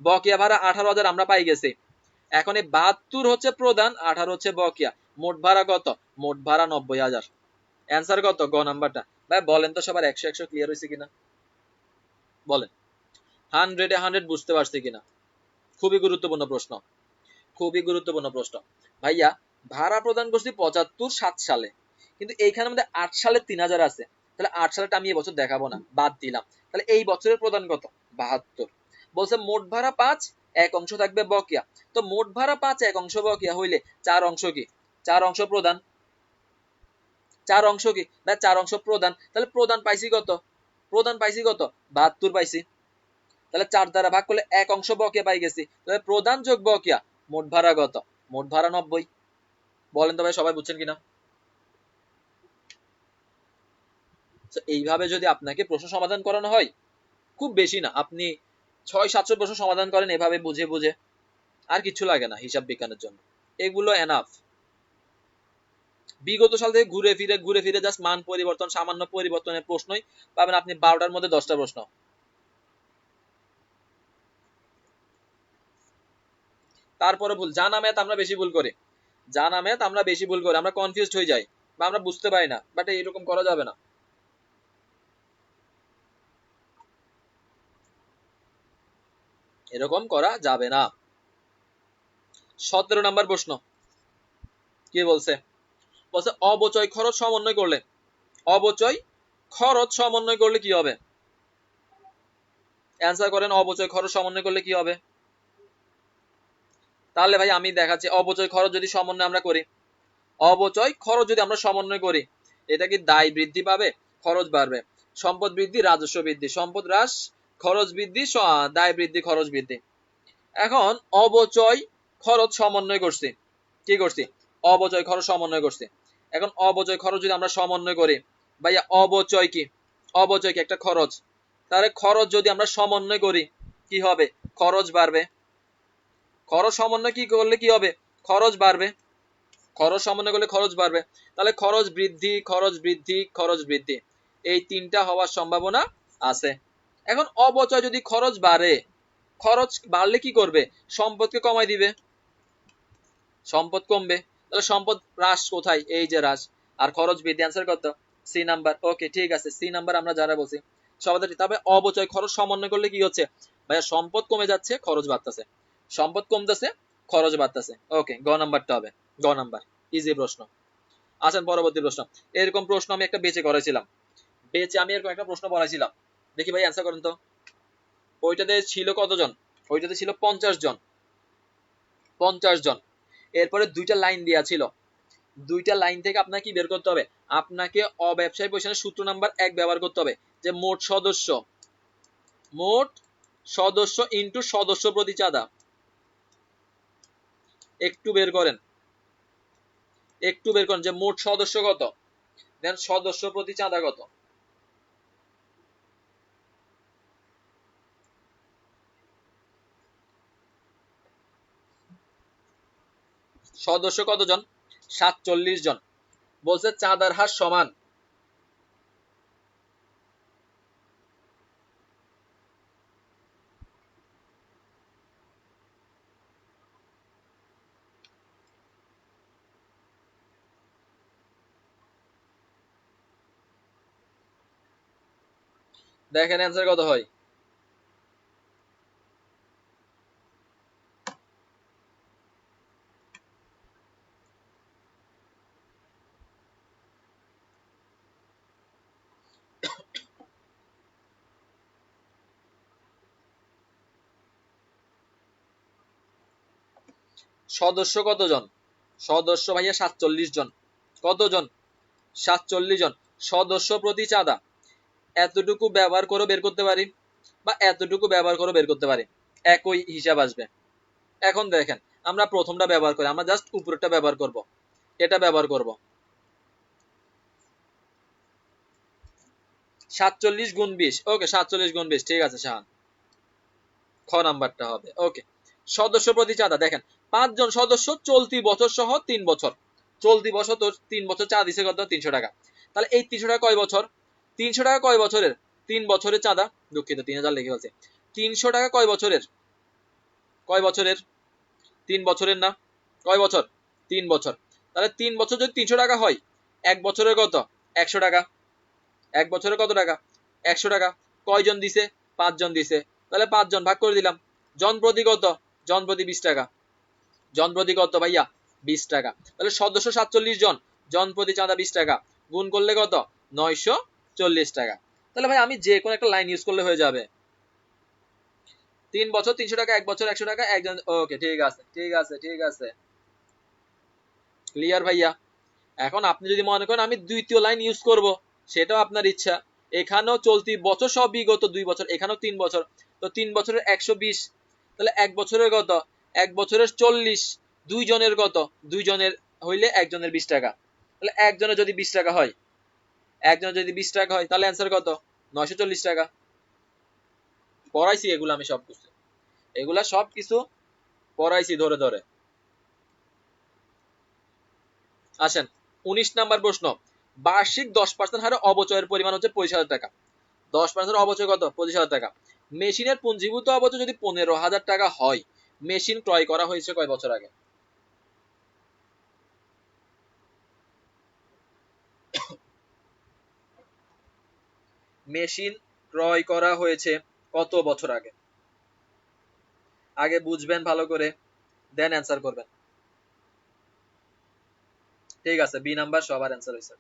বকেয়া ভাড়া 18,000 আমরা পাই গেছি। এখন এই 72 হচ্ছে প্রদান, 18 হচ্ছে বকেয়া। মোট ভাড়া কত? মোট ভাড়া 90,000। অ্যান্সার কত? গ নাম্বারটা। ভাই বলেন তো সবার 100 100 ক্লিয়ার হয়েছে কিনা বলেন। 100-এ 100 বুঝতে পারছি কিনা? খুবই গুরুত্বপূর্ণ প্রশ্ন, খুবই গুরুত্বপূর্ণ প্রশ্ন। ভাইয়া ভাড়া প্রদান করছি ৭৫-৭ সালে, কিন্তু এইখানে মধ্যে 8 সালে 3000 আছে, তাহলে 8 সালেটা আমি এই বছর দেখাবো না, বাদ দিলাম। তাহলে এই বছরের প্রদান কত? 72। বলছে মোট ভাড়া 5, এক অংশ থাকবে বকেয়া। তো মোট ভাড়া 5, এক অংশ বকেয়া হইলে 4 অংশ কি? 4 অংশ প্রদান। 4 অংশ কি না, 4 অংশ প্রদান। তাহলে প্রদান পাইছি কত? প্রদান পাইছি কত? 72 পাইছি। তাহলে 4 দ্বারা ভাগ করলে 1 অংশ বকেয়া পাই গেছি। তাহলে প্রদান যোগ বকেয়া মোট ভাড়া কত? মোট ভাড়া 90। বলেন তো ভাই সবাই বুঝছেন কিনা? এইভাবে যদি আপনাকে প্রশ্ন সমাধান করানো হয়, খুব বেশি না, আপনি 600-700 প্রশ্ন সমাধান করেন এভাবে বুঝে বুঝে, আর কিছু লাগে না হিসাব বিজ্ঞানের জন্য, এগুলো এনাফ। বিগত সাল থেকে ঘুরে ফিরে জাস্ট মান পরিবর্তন, সামান্য পরিবর্তনের প্রশ্নই পাবেন আপনি 12টার মধ্যে 10টা প্রশ্ন। তারপরে ভুল, জানা ম্যাথ আমরা বেশি ভুল করি, জানা ম্যাথ আমরা বেশি ভুল করি, আমরা কনফিউজড হয়ে যাই বা আমরা বুঝতে পারি না, বাট এরকম করা যাবে না, এরকম করা যাবে না। 17 নাম্বার প্রশ্ন কি বলছে? বলছে অবচয় খরচ সমন্বয় করলে, অবচয় খরচ সমন্বয় করলে কি হবে? অ্যান্সার করেন, অবচয় খরচ সমন্বয় করলে কি হবে? তাহলে ভাই আমি দেখাচ্ছি, অবচয় খরচ যদি সমন্বয় আমরা করি, অবচয় খরচ যদি আমরা সমন্বয় করি, এটা কি দায় বৃদ্ধি পাবে, খরচ বাড়বে। সম্পদ বৃদ্ধি, রাজস্ব বৃদ্ধি, সম্পদ হ্রাস, খরচ বৃদ্ধি, দায় বৃদ্ধি, খরচ বৃদ্ধি। এখন অবচয় খরচ সমন্বয় করছি, কি করছি? অবচয় খরচ সমন্বয় করছি। এখন অবচয় খরচ যদি আমরা সমন্বয় করি, ভাইয়া অবচয় কি? অবচয় কি একটা খরচ, তাহলে খরচ যদি আমরা সমন্বয় করি কি হবে? খরচ বাড়বে। খরচ সমন্বয় কি করলে কি হবে? খরচ বাড়বে। খরচ সমন্বয় করলে খরচ বাড়বে, তাহলে খরচ বৃদ্ধি, খরচ বৃদ্ধি, খরচ বৃদ্ধি, এই তিনটা হওয়ার সম্ভাবনা আছে। এখন অবচয় যদি খরচ বাড়ে, খরচ বাড়লে কি করবে? সম্পদকে কমাই দিবে, সম্পদ কমবে, তাহলে সম্পদ হ্রাস কোথায়? এই যে হ্রাস। আর খরচ বৃদ্ধি, অ্যান্সার কত? C number. ওকে ঠিক আছে, সি নাম্বার আমরা যারা বলছি সবাই। তবে অবচয় খরচ সমন্বয় করলে কি হচ্ছে ভাইয়া? সম্পদ কমে যাচ্ছে, খরচ বাড়তেছে, সম্পদ কমতেছে, খরচ বাড়তেছে। ওকে, গ নাম্বারটা হবে, গ নাম্বার, ইজি প্রশ্ন। আসেন পরবর্তী প্রশ্ন। এরকম প্রশ্ন আমি একটা বেঁচে করেছিলাম, বেঁচে আমি এরকম একটা প্রশ্ন পড়াইছিলাম, দেখি ভাই অ্যান্সার করেন তো। ওইটাতে ছিল কতজন? ওইটাতে ছিল 50 জন, 50 জন। এরপরে দুইটা লাইন দেয়া ছিল, দুইটা লাইন থেকে আপনাকে কি বের করতে হবে? আপনাকে অব্যবসায়ী প্রতিষ্ঠানের সূত্র নাম্বার 1 ব্যবহার করতে হবে, যে মোট সদস্য, মোট সদস্য ইনটু সদস্য প্রতি চাঁদা। একটু বের করেন, একটু বের করেন যে মোট সদস্য কত, দেন সদস্য প্রতি চাঁদা কত। সদস্য কতজন? 47 জন। বলছে চাঁদার হার সমান, দেখেন অ্যান্সার কত হয়। সদস্য কতজন? সদস্য ভাইয়া 47 জন। কতজন? 47 জন। সদস্য প্রতি চাঁদা এতটুকু ব্যবহার করে বের করতে পারি, বা এতটুকু ব্যবহার করে বের করতে পারি, একই হিসাব আসবে। এখন দেখেন, আমরা প্রথমটা ব্যবহার করি, আমরা জাস্ট উপরেরটা ব্যবহার করব, এটা ব্যবহার করব। 47 গুণ 20, ওকে 47 গুণ 20, ঠিক আছে শাহান, খ নাম্বারটা হবে। ওকে, সদস্য প্রতি চাঁদা দেখেন 5 জন সদস্য, চলতি বছর সহ 3 বছর, চলতি বছর তো 3 বছর চাঁদা দিছে কত? 300 টাকা। তাহলে এই 300 টাকা কয় বছর? 300 টাকা কয় বছরের? 3 বছরের চাঁদা, দুঃখিত 3000 লিখে ফেলছে। 300 টাকা কয় বছরের? কয় বছরের? 3 বছরের না? কয় বছর? 3 বছর। তাহলে 3 বছর যদি 300 টাকা হয়, এক বছরের কত? 100 টাকা। এক বছরে কত টাকা? 100 টাকা। কয়জন দিছে? 5 জন দিছে, তাহলে 5 জন ভাগ করে দিলাম। জন প্রতি কত? জন প্রতি 20 টাকা। জন প্রতি কত ভাইয়া? 20 টাকা। তাহলে সদস্য 47 জন, জন প্রতি চাঁদা 20 টাকা, গুণ করলে কত? 940 টাকা। তাহলে ভাই আমি যে কোনো একটা লাইন ইউজ করলে হয়ে যাবে। 3 বছর 300 টাকা, 1 বছর 100 টাকা, একজন। ওকে, ঠিক আছে ঠিক আছে ঠিক আছে, ক্লিয়ার ভাইয়া। এখন আপনি যদি মনে করেন আমি দ্বিতীয় লাইন ইউজ করব, সেটাও আপনার ইচ্ছা। এখানেও চলতি বছর সব বিগত 2 বছর, এখানেও 3 বছর, তো 3 বছরের 120, তাহলে 1 বছরের কত? 1 বছরের 40, 2 জনের কত? 2 জনের হইলে একজনের 20 টাকা। তাহলে একজনের যদি 20 টাকা হয়, একজনের যদি 20 টাকা হয়, তাহলে অ্যান্সার কত? 940 টাকা। পড়াইছি এগুলো, আমি সব কিছু, এগুলা সব কিছু পড়াইছি ধরে ধরে। আসেন 19 নাম্বার প্রশ্ন। বার্ষিক 10% হারে অবচয়ের পরিমাণ হচ্ছে 25,000 টাকা। 10% অবচয় কত? 25,000 টাকা। মেশিনের পুঞ্জীভূত অবচয় যদি 15,000 টাকা হয়, মেশিন ক্রয় করা হয়েছে কয় বছর আগে? মেশিন ক্রয় করা হয়েছে কত বছর আগে? আগে বুঝবেন ভালো করে, দেন অ্যান্সার করবেন। ঠিক আছে, বি নাম্বার সবার অ্যান্সার হয়েছে।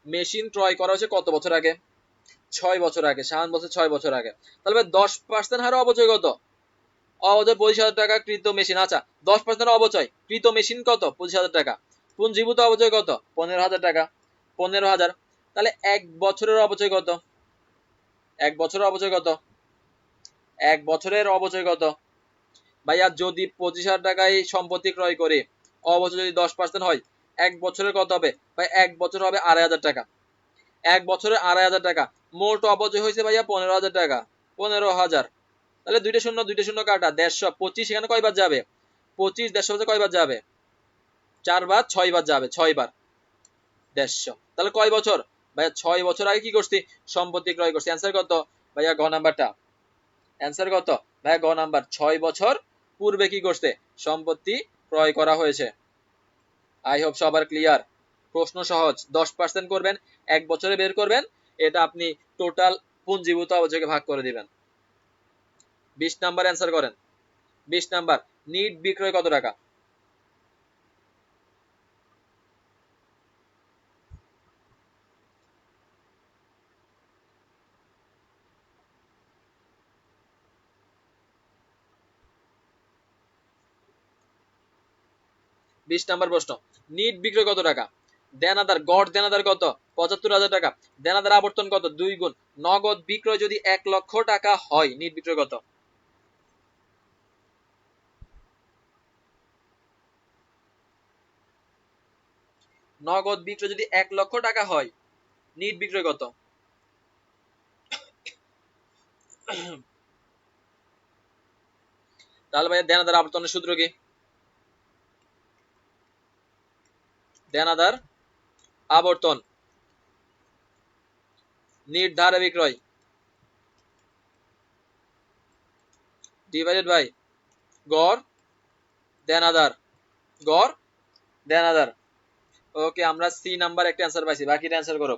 মেশিন ক্রয় করা হয়েছে কত বছর আগে? 6 বছর আগে। শাহান বছর 6 বছর আগে। তাহলে 10% হারে অবচয় কত? অবচয় 25,000 টাকা কৃত মেশিন। আচ্ছা, 10% অবচয়, কৃত মেশিন কত? 25,000 টাকা। পুঞ্জীভূত অবচয় কত? 15,000 টাকা। 15,000। তাহলে 1 বছরের অবচয় কত? 1 বছরের অবচয় কত? 1 বছরের অবচয় কত? ভাইয়া যদি 25,000 টাকায় সম্পত্তি ক্রয় করে, অবচয় যদি 10% হয়, 1 বছরের কত হবে? ভাই 1 বছর হবে 2,500 টাকা। 1 বছরের 2,500 টাকা। মোট অপচয় হয়েছে ভাইয়া 15,000 টাকা। 15,000। তাহলে দুইটা শূন্য কাটা, 150, 25 এখানে কয়বার যাবে? 25 150 কয়বার যাবে? 4 বার, 6 বার যাবে, 6 বার 150। তাহলে কয় বছর? ভাইয়া 6 বছর আগে কি করছি? সম্পত্তি ক্রয় করছি। অ্যান্সার কত? ভাইয়া গ নাম্বারটা। অ্যান্সার কত? ভাইয়া গ নাম্বার। 6 বছর পূর্বে কি করছে? সম্পত্তি ক্রয় করা হয়েছে। আই হোপ সবার ক্লিয়ার। প্রশ্ন সহজ, 10% করবেন, 1 বছরে বের করবেন, এটা আপনি টোটাল পুঞ্জীভূত অবচয়কে ভাগ করে দিবেন। 20 নাম্বার অ্যান্সার করেন। 20 নাম্বার, নিট বিক্রয় কত টাকা? বিশ নাম্বার প্রশ্ন, নিট বিক্রয় কত টাকা? দেনাদার, গড় দেনাদার কত? 75,000 টাকা। দেনাদার আবর্তন কত? 2 গুণ। নগদ বিক্রয় যদি 1 লক্ষ টাকা হয়, নিট বিক্রয় কত? নগদ বিক্রয় যদি 1 লক্ষ টাকা হয়, নিট বিক্রয় কত? তাহলে ভাই দেনাদার আবর্তনের সূত্র কি? দেনাদার আবর্তন নিট ধারে বিক্রয় ডিভাইডেড বাই গড় দেনাদার, গড় দেনাদার। ওকে, আমরা সি নাম্বার একটা অ্যান্সার পাইছি, বাকিটা অ্যান্সার করো।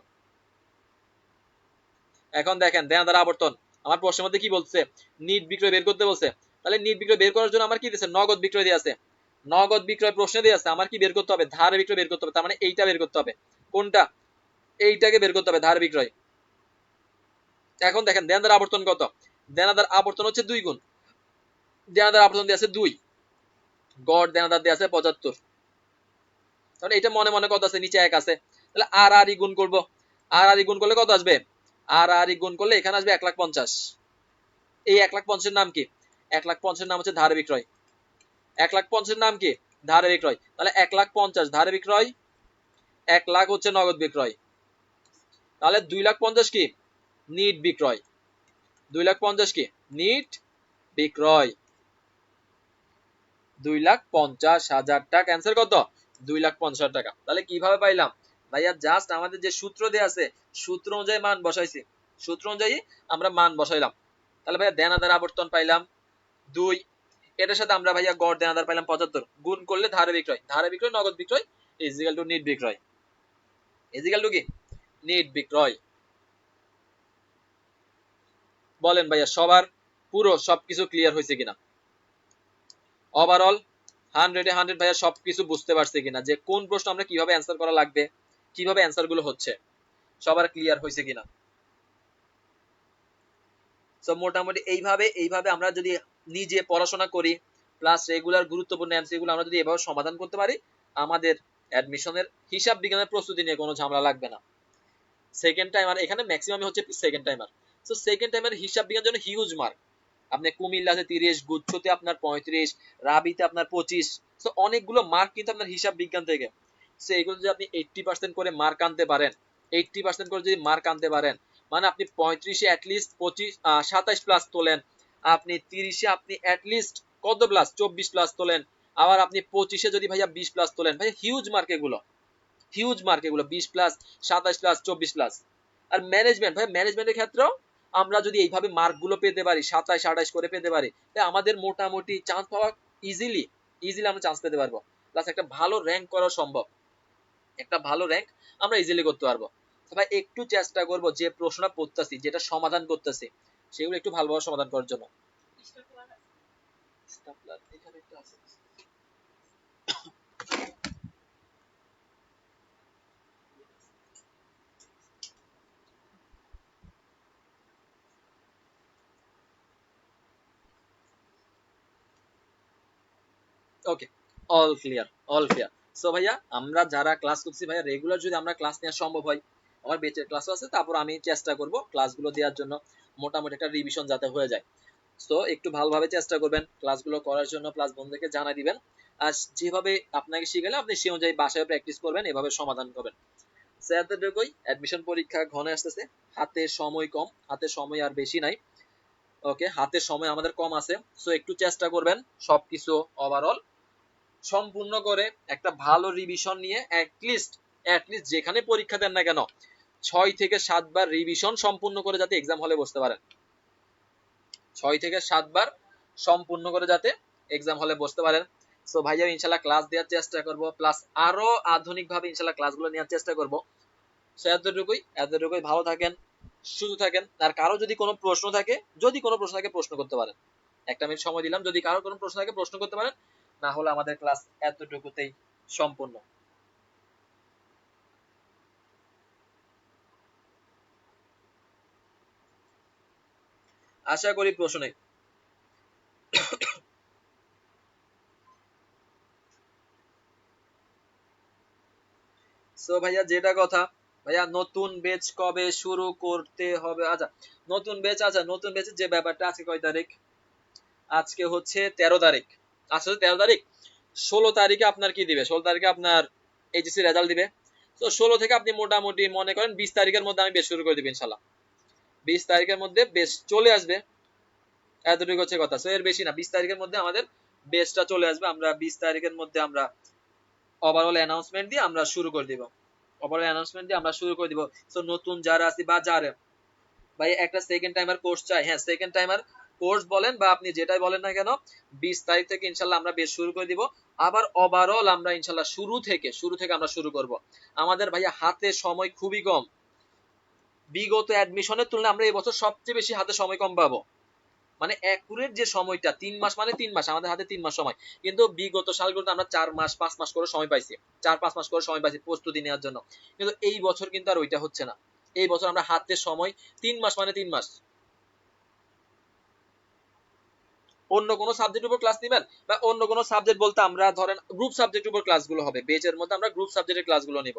এখন দেখেন দেনাদার আবর্তন, আমার প্রশ্নের মধ্যে কি বলছে? নিট বিক্রয় বের করতে বলছে। তাহলে নিট বিক্রয় বের করার জন্য আমার কি দিয়েছে? নগদ বিক্রয় দিয়ে আছে। নগদ বিক্রয় প্রশ্নে দিয়ে আছে, আমার কি বের করতে হবে? ধার বিক্রয় বের করতে হবে। তার মানে এইটা বের করতে হবে। কোনটা? এইটাকে বের করতে হবে, ধার বিক্রয়। এখন দেখেন দেনাদার আবর্তন কত? দেনাদার আবর্তন হচ্ছে 2 গুণ। দেনাদার আবর্তন দিয়ে আছে 2, গড় দেনাদার দিয়ে আছে 75। তাহলে এটা মনে মনে কত আছে? নিচে 1 আছে। তাহলে আর আর ই গুণ করব। আর আর ই গুণ করলে কত আসবে? আর আর ই গুণ করলে এখানে আসবে 1,50,000। এই 1,50,000 নাম কি? 1,50,000 নাম হচ্ছে ধারে বিক্রয়। 1,50,000 নাম কি? ধারে বিক্রয়। তাহলে 1,50,000 ধারে বিক্রয়, 1 লাখ হচ্ছে নগদ বিক্রয়। তাহলে 2,50,000 কি? নিট বিক্রয়। 2,50,000 কি? নিট বিক্রয়। 2,50,000 টাকা। অ্যান্সার কত? 2,50,000 টাকা। তাহলে কিভাবে পাইলাম ভাইয়া? জাস্ট আমাদের যে সূত্র দেয়া আছে সূত্র অনুযায়ী মান বসাইছি, সূত্র অনুযায়ী আমরা মান বসাইলাম। তাহলে ভাইয়া দেনাদার আবর্তন পাইলাম 2, এটার সাথে আমরা ভাইয়া গড় দেনাদার পাইলাম 75, গুণ করলে ধারে বিক্রয়, ধারে বিক্রয় নগদ বিক্রয় ইজিক্যাল টু নিট বিক্রয়, ইজিক্যাল টু কি? নিট বিক্রয়। বলেন ভাইয়া সবার পুরো সবকিছু ক্লিয়ার হয়েছে কিনা? ওভারঅল 100 এ 100 ভাইয়া সবকিছু বুঝতে পারছে কিনা যে কোন প্রশ্ন আমরা কিভাবে অ্যান্সার করা লাগবে, কিভাবে অ্যান্সার গুলো হচ্ছে, সবার ক্লিয়ার হয়েছে কিনা? সো মোটামুটি এইভাবে আমরা যদি নিজে পড়াশোনা করি প্লাস রেগুলার গুরুত্বপূর্ণ এমসিকিউ গুলো আমরা যদি এভাবে সমাধান করতে পারি, আমাদের অ্যাডমিশনের হিসাব বিজ্ঞানের প্রস্তুতি নিয়ে কোনো ঝামেলা লাগবে না। সেকেন্ড টাইমার এখানে ম্যাক্সিমাম হচ্ছে second timer. So second timer হিসাব বিজ্ঞানের জন্য হিউজ মার্ক। আপনি কুমিল্লাতে 30, গুচ্ছতে আপনার 35, রাবিতে আপনার 25, সো অনেকগুলো মার্ক কিন্তু আপনার হিসাব বিজ্ঞান থেকে। সো এগুলো যদি আপনি 80% করে মার্ক আনতে পারেন, 80% করে যদি মার্ক আনতে পারেন, মানে আপনি 35-এ অ্যাটলিস্ট 27 প্লাস তোলেন, আপনি 30-এ আপনি অ্যাটলিস্ট কত প্লাস 24 প্লাস তোলেন, আবার আপনি 25-এ যদি ভাইয়া 20 প্লাস তোলেন, ভাই হিউজ মার্ক এগুলো, হিউজ মার্ক এগুলো, 20 প্লাস, 27 প্লাস, 24 প্লাস। আর ম্যানেজমেন্ট, ভাই ম্যানেজমেন্টের ক্ষেত্রেও আমরা যদি এইভাবে মার্ক গুলো পেতে পারি 27, 28 করে পেতে পারি, তাই আমাদের মোটামুটি চান্স পাওয়া ইজিলি আমরা চান্স পেতে পারবো। প্লাস একটা ভালো র্যাঙ্ক করা সম্ভব, একটা ভালো র্যাঙ্ক আমরা ইজিলি করতে পারবো। ভাই একটু চেষ্টা করব যে প্রশ্নটা পড়তেছি, যেটা সমাধান করতেছি, সেগুলো একটু ভালোভাবে সমাধান করার জন্য। এখানে একটা আছে। Okay, all clear, all clear. So ভাইয়া আমরা যারা ক্লাস করছি ভাইয়া রেগুলার যদি আমরা ক্লাস নেওয়া সম্ভব হয়, আমার বেচের ক্লাসও আছে, তারপর আমি চেষ্টা করব ক্লাসগুলো দেওয়ার জন্য, মোটামুটি একটা রিভিশন যাতে হয়ে যায়। সো একটু ভালোভাবে চেষ্টা করবেন ক্লাসগুলো করার জন্য, প্লাস বন্ধুদেরকে জানাই দিবেন। আর যেভাবে আপনাকে শিখালে আপনি সেই অনুযায়ী বাসায় প্র্যাকটিস করবেন, এভাবে সমাধান করবেন। স্যারদেরকেই অ্যাডমিশন পরীক্ষা ঘনে আসতেছে, হাতে সময় কম, হাতে সময় আর বেশি নাই। ওকে, হাতে সময় আমাদের কম আছে। সো একটু চেষ্টা করবেন সবকিছু ওভারঅল সম্পূর্ণ করে একটা ভালো রিভিশন নিয়ে অ্যাটলিস্ট যেখানে পরীক্ষা দেন না কেন 6 থেকে 7 বার রিভিশন সম্পূর্ণ করে যাতে এক্সাম হলে বসতে পারেন, 6 থেকে 7 বার সম্পূর্ণ করে যাতে এক্সাম হলে বসতে পারেন। সো ভাইয়া ইনশাআল্লাহ ক্লাস দেওয়ার চেষ্টা করব, প্লাস আরো আধুনিক ভাবে ইনশাআল্লাহ ক্লাসগুলো নেওয়ার চেষ্টা করব। সো এতটুকুই, ভালো থাকেন, সুস্থ থাকেন। আর কারো যদি কোনো প্রশ্ন থাকে, প্রশ্ন করতে পারেন। 1 মিনিট সময় দিলাম, যদি কারো কোনো প্রশ্ন থাকে প্রশ্ন করতে পারেন, না হলে আমাদের ক্লাস এতটুকুতেই সম্পূর্ণ। আশা করি প্রশ্ন নেই। সো ভাইয়া যেটা কথা, ভাইয়া নতুন ব্যাচ কবে শুরু করতে হবে? আচ্ছা নতুন ব্যাচের যে ব্যাপারটা, আজকে কয় তারিখ? আজকে হচ্ছে 13 তারিখ। আজকে 13 তারিখ, 16 তারিখে আপনার কি দিবে? 16 তারিখে আপনার এইচএসসি রেজাল্ট দিবে। তো 16 থেকে আপনি মোটামুটি মনে করেন 20 তারিখের মধ্যে আমি বেচ শুরু করে দিব ইনশাল্লাহ। 20 তারিখের মধ্যে বেচ চলে আসবে, এতটুকু হচ্ছে কথা। সো এর বেশি না, 20 তারিখের মধ্যে আমাদের বেচটা চলে আসবে। আমরা 20 তারিখের মধ্যে আমরা ওভারঅল অ্যানাউন্সমেন্ট দিয়ে আমরা শুরু করে দিব, সো নতুন যারা আছে বা যারা ভাই একটা সেকেন্ড টাইমার কোর্স চাই, হ্যাঁ সেকেন্ড টাইমার কোর্স বলেন বা আপনি যেটাই বলেন না কেন, 20 তারিখ থেকে ইনশাল্লাহ আমরা বেশ শুরু করে দিব। আবার ওভারঅল আমরা ইনশাল্লাহ শুরু থেকে আমরা শুরু করব। আমাদের ভাইয়া হাতে সময় খুবই কম, বিগত অ্যাডমিশনের তুলনায় আমরা এবছর সবচেয়ে বেশি হাতে সময় কম পাবো। মানে অ্যাকুরেট যে সময়টা 3 মাস, মানে 3 মাস, আমাদের হাতে 3 মাস সময়, কিন্তু বিগত সালগুলোতে আমরা 4 মাস 5 মাস করে সময় পাইছি, 4-5 মাস করে সময় পাইছি প্রস্তুতি নেওয়ার জন্য। কিন্তু এই বছর কিন্তু আর ওইটা হচ্ছে না। এই বছর আমরা হাতে সময় 3 মাস, মানে 3 মাস। অন্য কোনো সাবজেক্টের উপর ক্লাস নেবেন, বা অন্য কোনো সাবজেক্ট বলতে আমরা ধরেন গ্রুপ সাবজেক্টের উপর ক্লাসগুলো হবে, বেচের মধ্যে আমরা গ্রুপ সাবজেক্টের ক্লাসগুলো নিব।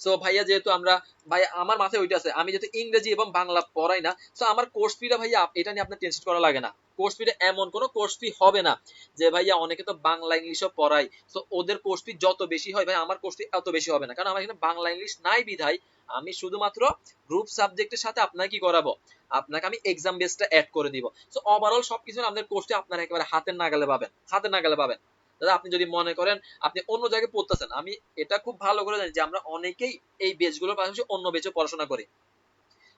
সো ভাইয়া যেহেতু আমরা, ভাই আমার মাথায় ওইটা আছে, আমি যেহেতু ইংরেজি এবং বাংলা পড়াই না, সো আমার কোর্স ফিটা ভাইয়া এটা নিয়ে আপনার টেনশন করা লাগে না। কোর্স ফিটা এমন কোনো কোর্স ফি হবে না যে ভাইয়া অনেকে তো বাংলা ইংলিশও পড়ায়, তো ওদের কোর্স ফি যত বেশি হয় ভাই আমার কোর্স ফি এত বেশি হবে না, কারণ আমার এখানে বাংলা ইংলিশ নাই বিধায় আমি শুধুমাত্র গ্রুপ সাবজেক্টের সাথে আপনাকে কি করাবো, আপনাকে আমি এক্সাম বেসটা অ্যাড করে দিব। সো ওভারঅল সবকিছু আমাদের কোর্সটি আপনারা একেবারে হাতের নাগালে পাবেন, হাতের নাগালে পাবেন। দাদা আপনি যদি মনে করেন আপনি অন্য জায়গায় পড়তেছেন, আমি এটা খুব ভালো করে জানি যে আমরা অনেকেই এই বেসগুলোর পাশাপাশি অন্য বেসে পড়াশোনা করি।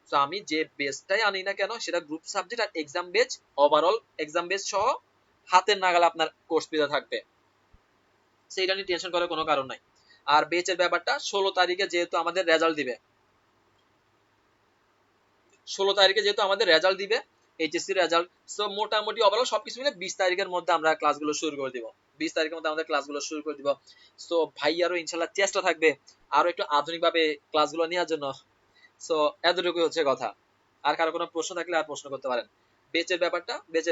তো আমি যে বেসটাই আনি না কেন সেটা গ্রুপ সাবজেক্ট আর exam base, overall exam base সহ হাতের নাগালে আপনার কোর্স ফিটা থাকবে, সেইটা নিয়ে টেনশন করার কোনো কারণ নাই। আর বেচের ব্যাপারটা 16 তারিখে যেহেতু আমাদের রেজাল্ট দিবে, 16 তারিখে যেহেতু আমাদের রেজাল্ট দিবে এইচএসসি রেজাল্ট, সো মোটামুটি ওভারঅল সবকিছু মিলে 20 তারিখের মধ্যে আমরা ক্লাসগুলো শুরু করে দিব, 20 তারিখের মধ্যে আমাদের ক্লাসগুলো শুরু করে দিব। সো ভাইয়ারও ইনশাল্লাহ চেষ্টা থাকবে আরো একটু আধুনিক ভাবে ক্লাসগুলো নেওয়ার জন্য। সো এতটুকুই হচ্ছে কথা। আর কারো কোনো প্রশ্ন থাকলে আর প্রশ্ন করতে পারেন। বেচের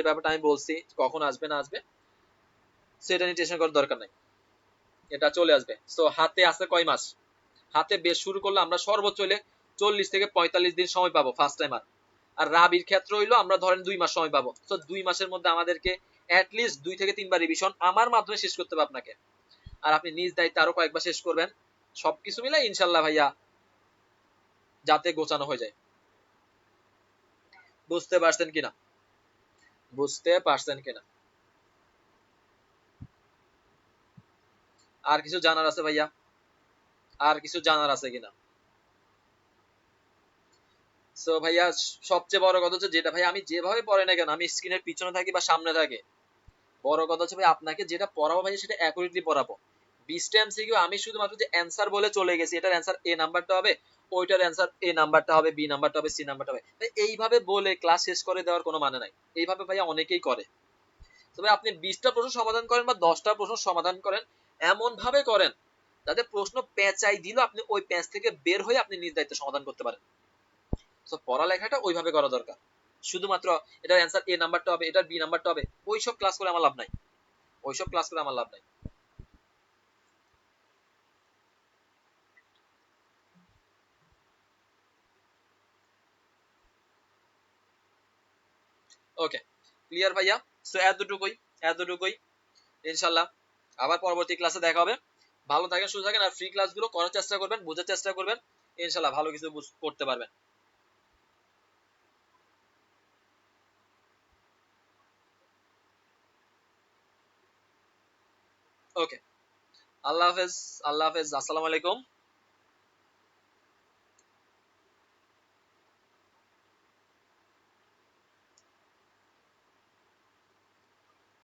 ব্যাপারটা আমি বলছি কখন আসবে না আসবে সেটা নিয়ে টেনশন করার দরকার নাই, এটা চলে আসবে। সো হাতে আছে কয় মাস, হাতে বেশ শুরু করলে আমরা সর্বোচ্চ হইলে 40 থেকে 45 দিন সময় পাবো ফার্স্ট টাইমার। আর রাবির ক্ষেত্রে হইলো আমরা ধরেন 2 মাস সময় পাবো। তো 2 মাসের মধ্যে আমাদেরকে অ্যাটলিস্ট 2 থেকে 3 বার রিভিশন আমার মাধ্যমে শেষ করতে হবে আপনাকে, আর আপনি নিজ দায়িত্বে আরো কয়েকবার শেষ করবেন। সবকিছু মিলে ইনশাল্লাহ ভাইয়া যাতে গোছানো হয়ে যায়। বুঝতে পারছেন কিনা, বুঝতে পারছেন কিনা? আর কিছু জানার আছে ভাইয়া, আর কিছু জানার আছে কিনা? সো ভাইয়া সবচেয়ে বড় কথা হচ্ছে যেটা ভাই আমি যেভাবে পড়ে না কেন আমি স্ক্রিনের পিছনে থাকি বা সামনে থাকি, বড় কথা হচ্ছে ভাই আপনাকে যেটা পড়াবো ভাই সেটা অ্যাকুরেটলি পড়াবো। 20টা এমসিকিউ আমি শুধুমাত্র যে অ্যানসার বলে চলে গেছি, এটার অ্যানসার এ নাম্বারটা হবে, ওইটার অ্যানসার এ নাম্বারটা হবে, বি নাম্বারটা হবে, সি নাম্বারটা হবে, তাই এইভাবে বলে ক্লাস শেষ করে দেওয়ার কোনো মানে নাই। এইভাবে ভাইয়া অনেকেই করে। তবে আপনি 20টা প্রশ্ন সমাধান করেন বা 10টা প্রশ্ন সমাধান করেন, এমন ভাবে করেন যাতে প্রশ্ন পেঁচাই দিল আপনি ওই প্যাঁচ থেকে বের হয়ে আপনি নিজ দায়িত্বে সমাধান করতে পারেন। তো পড়ালেখাটা ওইভাবে করা দরকার। শুধুমাত্র এটার অ্যানসার এ নাম্বারটা হবে, এটার বি নাম্বারটা হবে, ওইসব ক্লাস করে আমার লাভ নাই, ওইসব ক্লাস করে আমার লাভ নাই। ওকে, ক্লিয়ার ভাইয়া? সো এতটুকুই, এতটুকুই। ইনশাল্লাহ আবার পরবর্তী ক্লাসে দেখা হবে। ভালো থাকেন, সুস্থ থাকেন, আর ফ্রি ক্লাসগুলো করার চেষ্টা করবেন, বোঝার চেষ্টা করবেন, ইনশাল্লাহ ভালো কিছু করতে পারবেন। ওকে, আল্লাহ হাফেজ, আল্লাহ হাফেজ, আসসালামু আলাইকুম।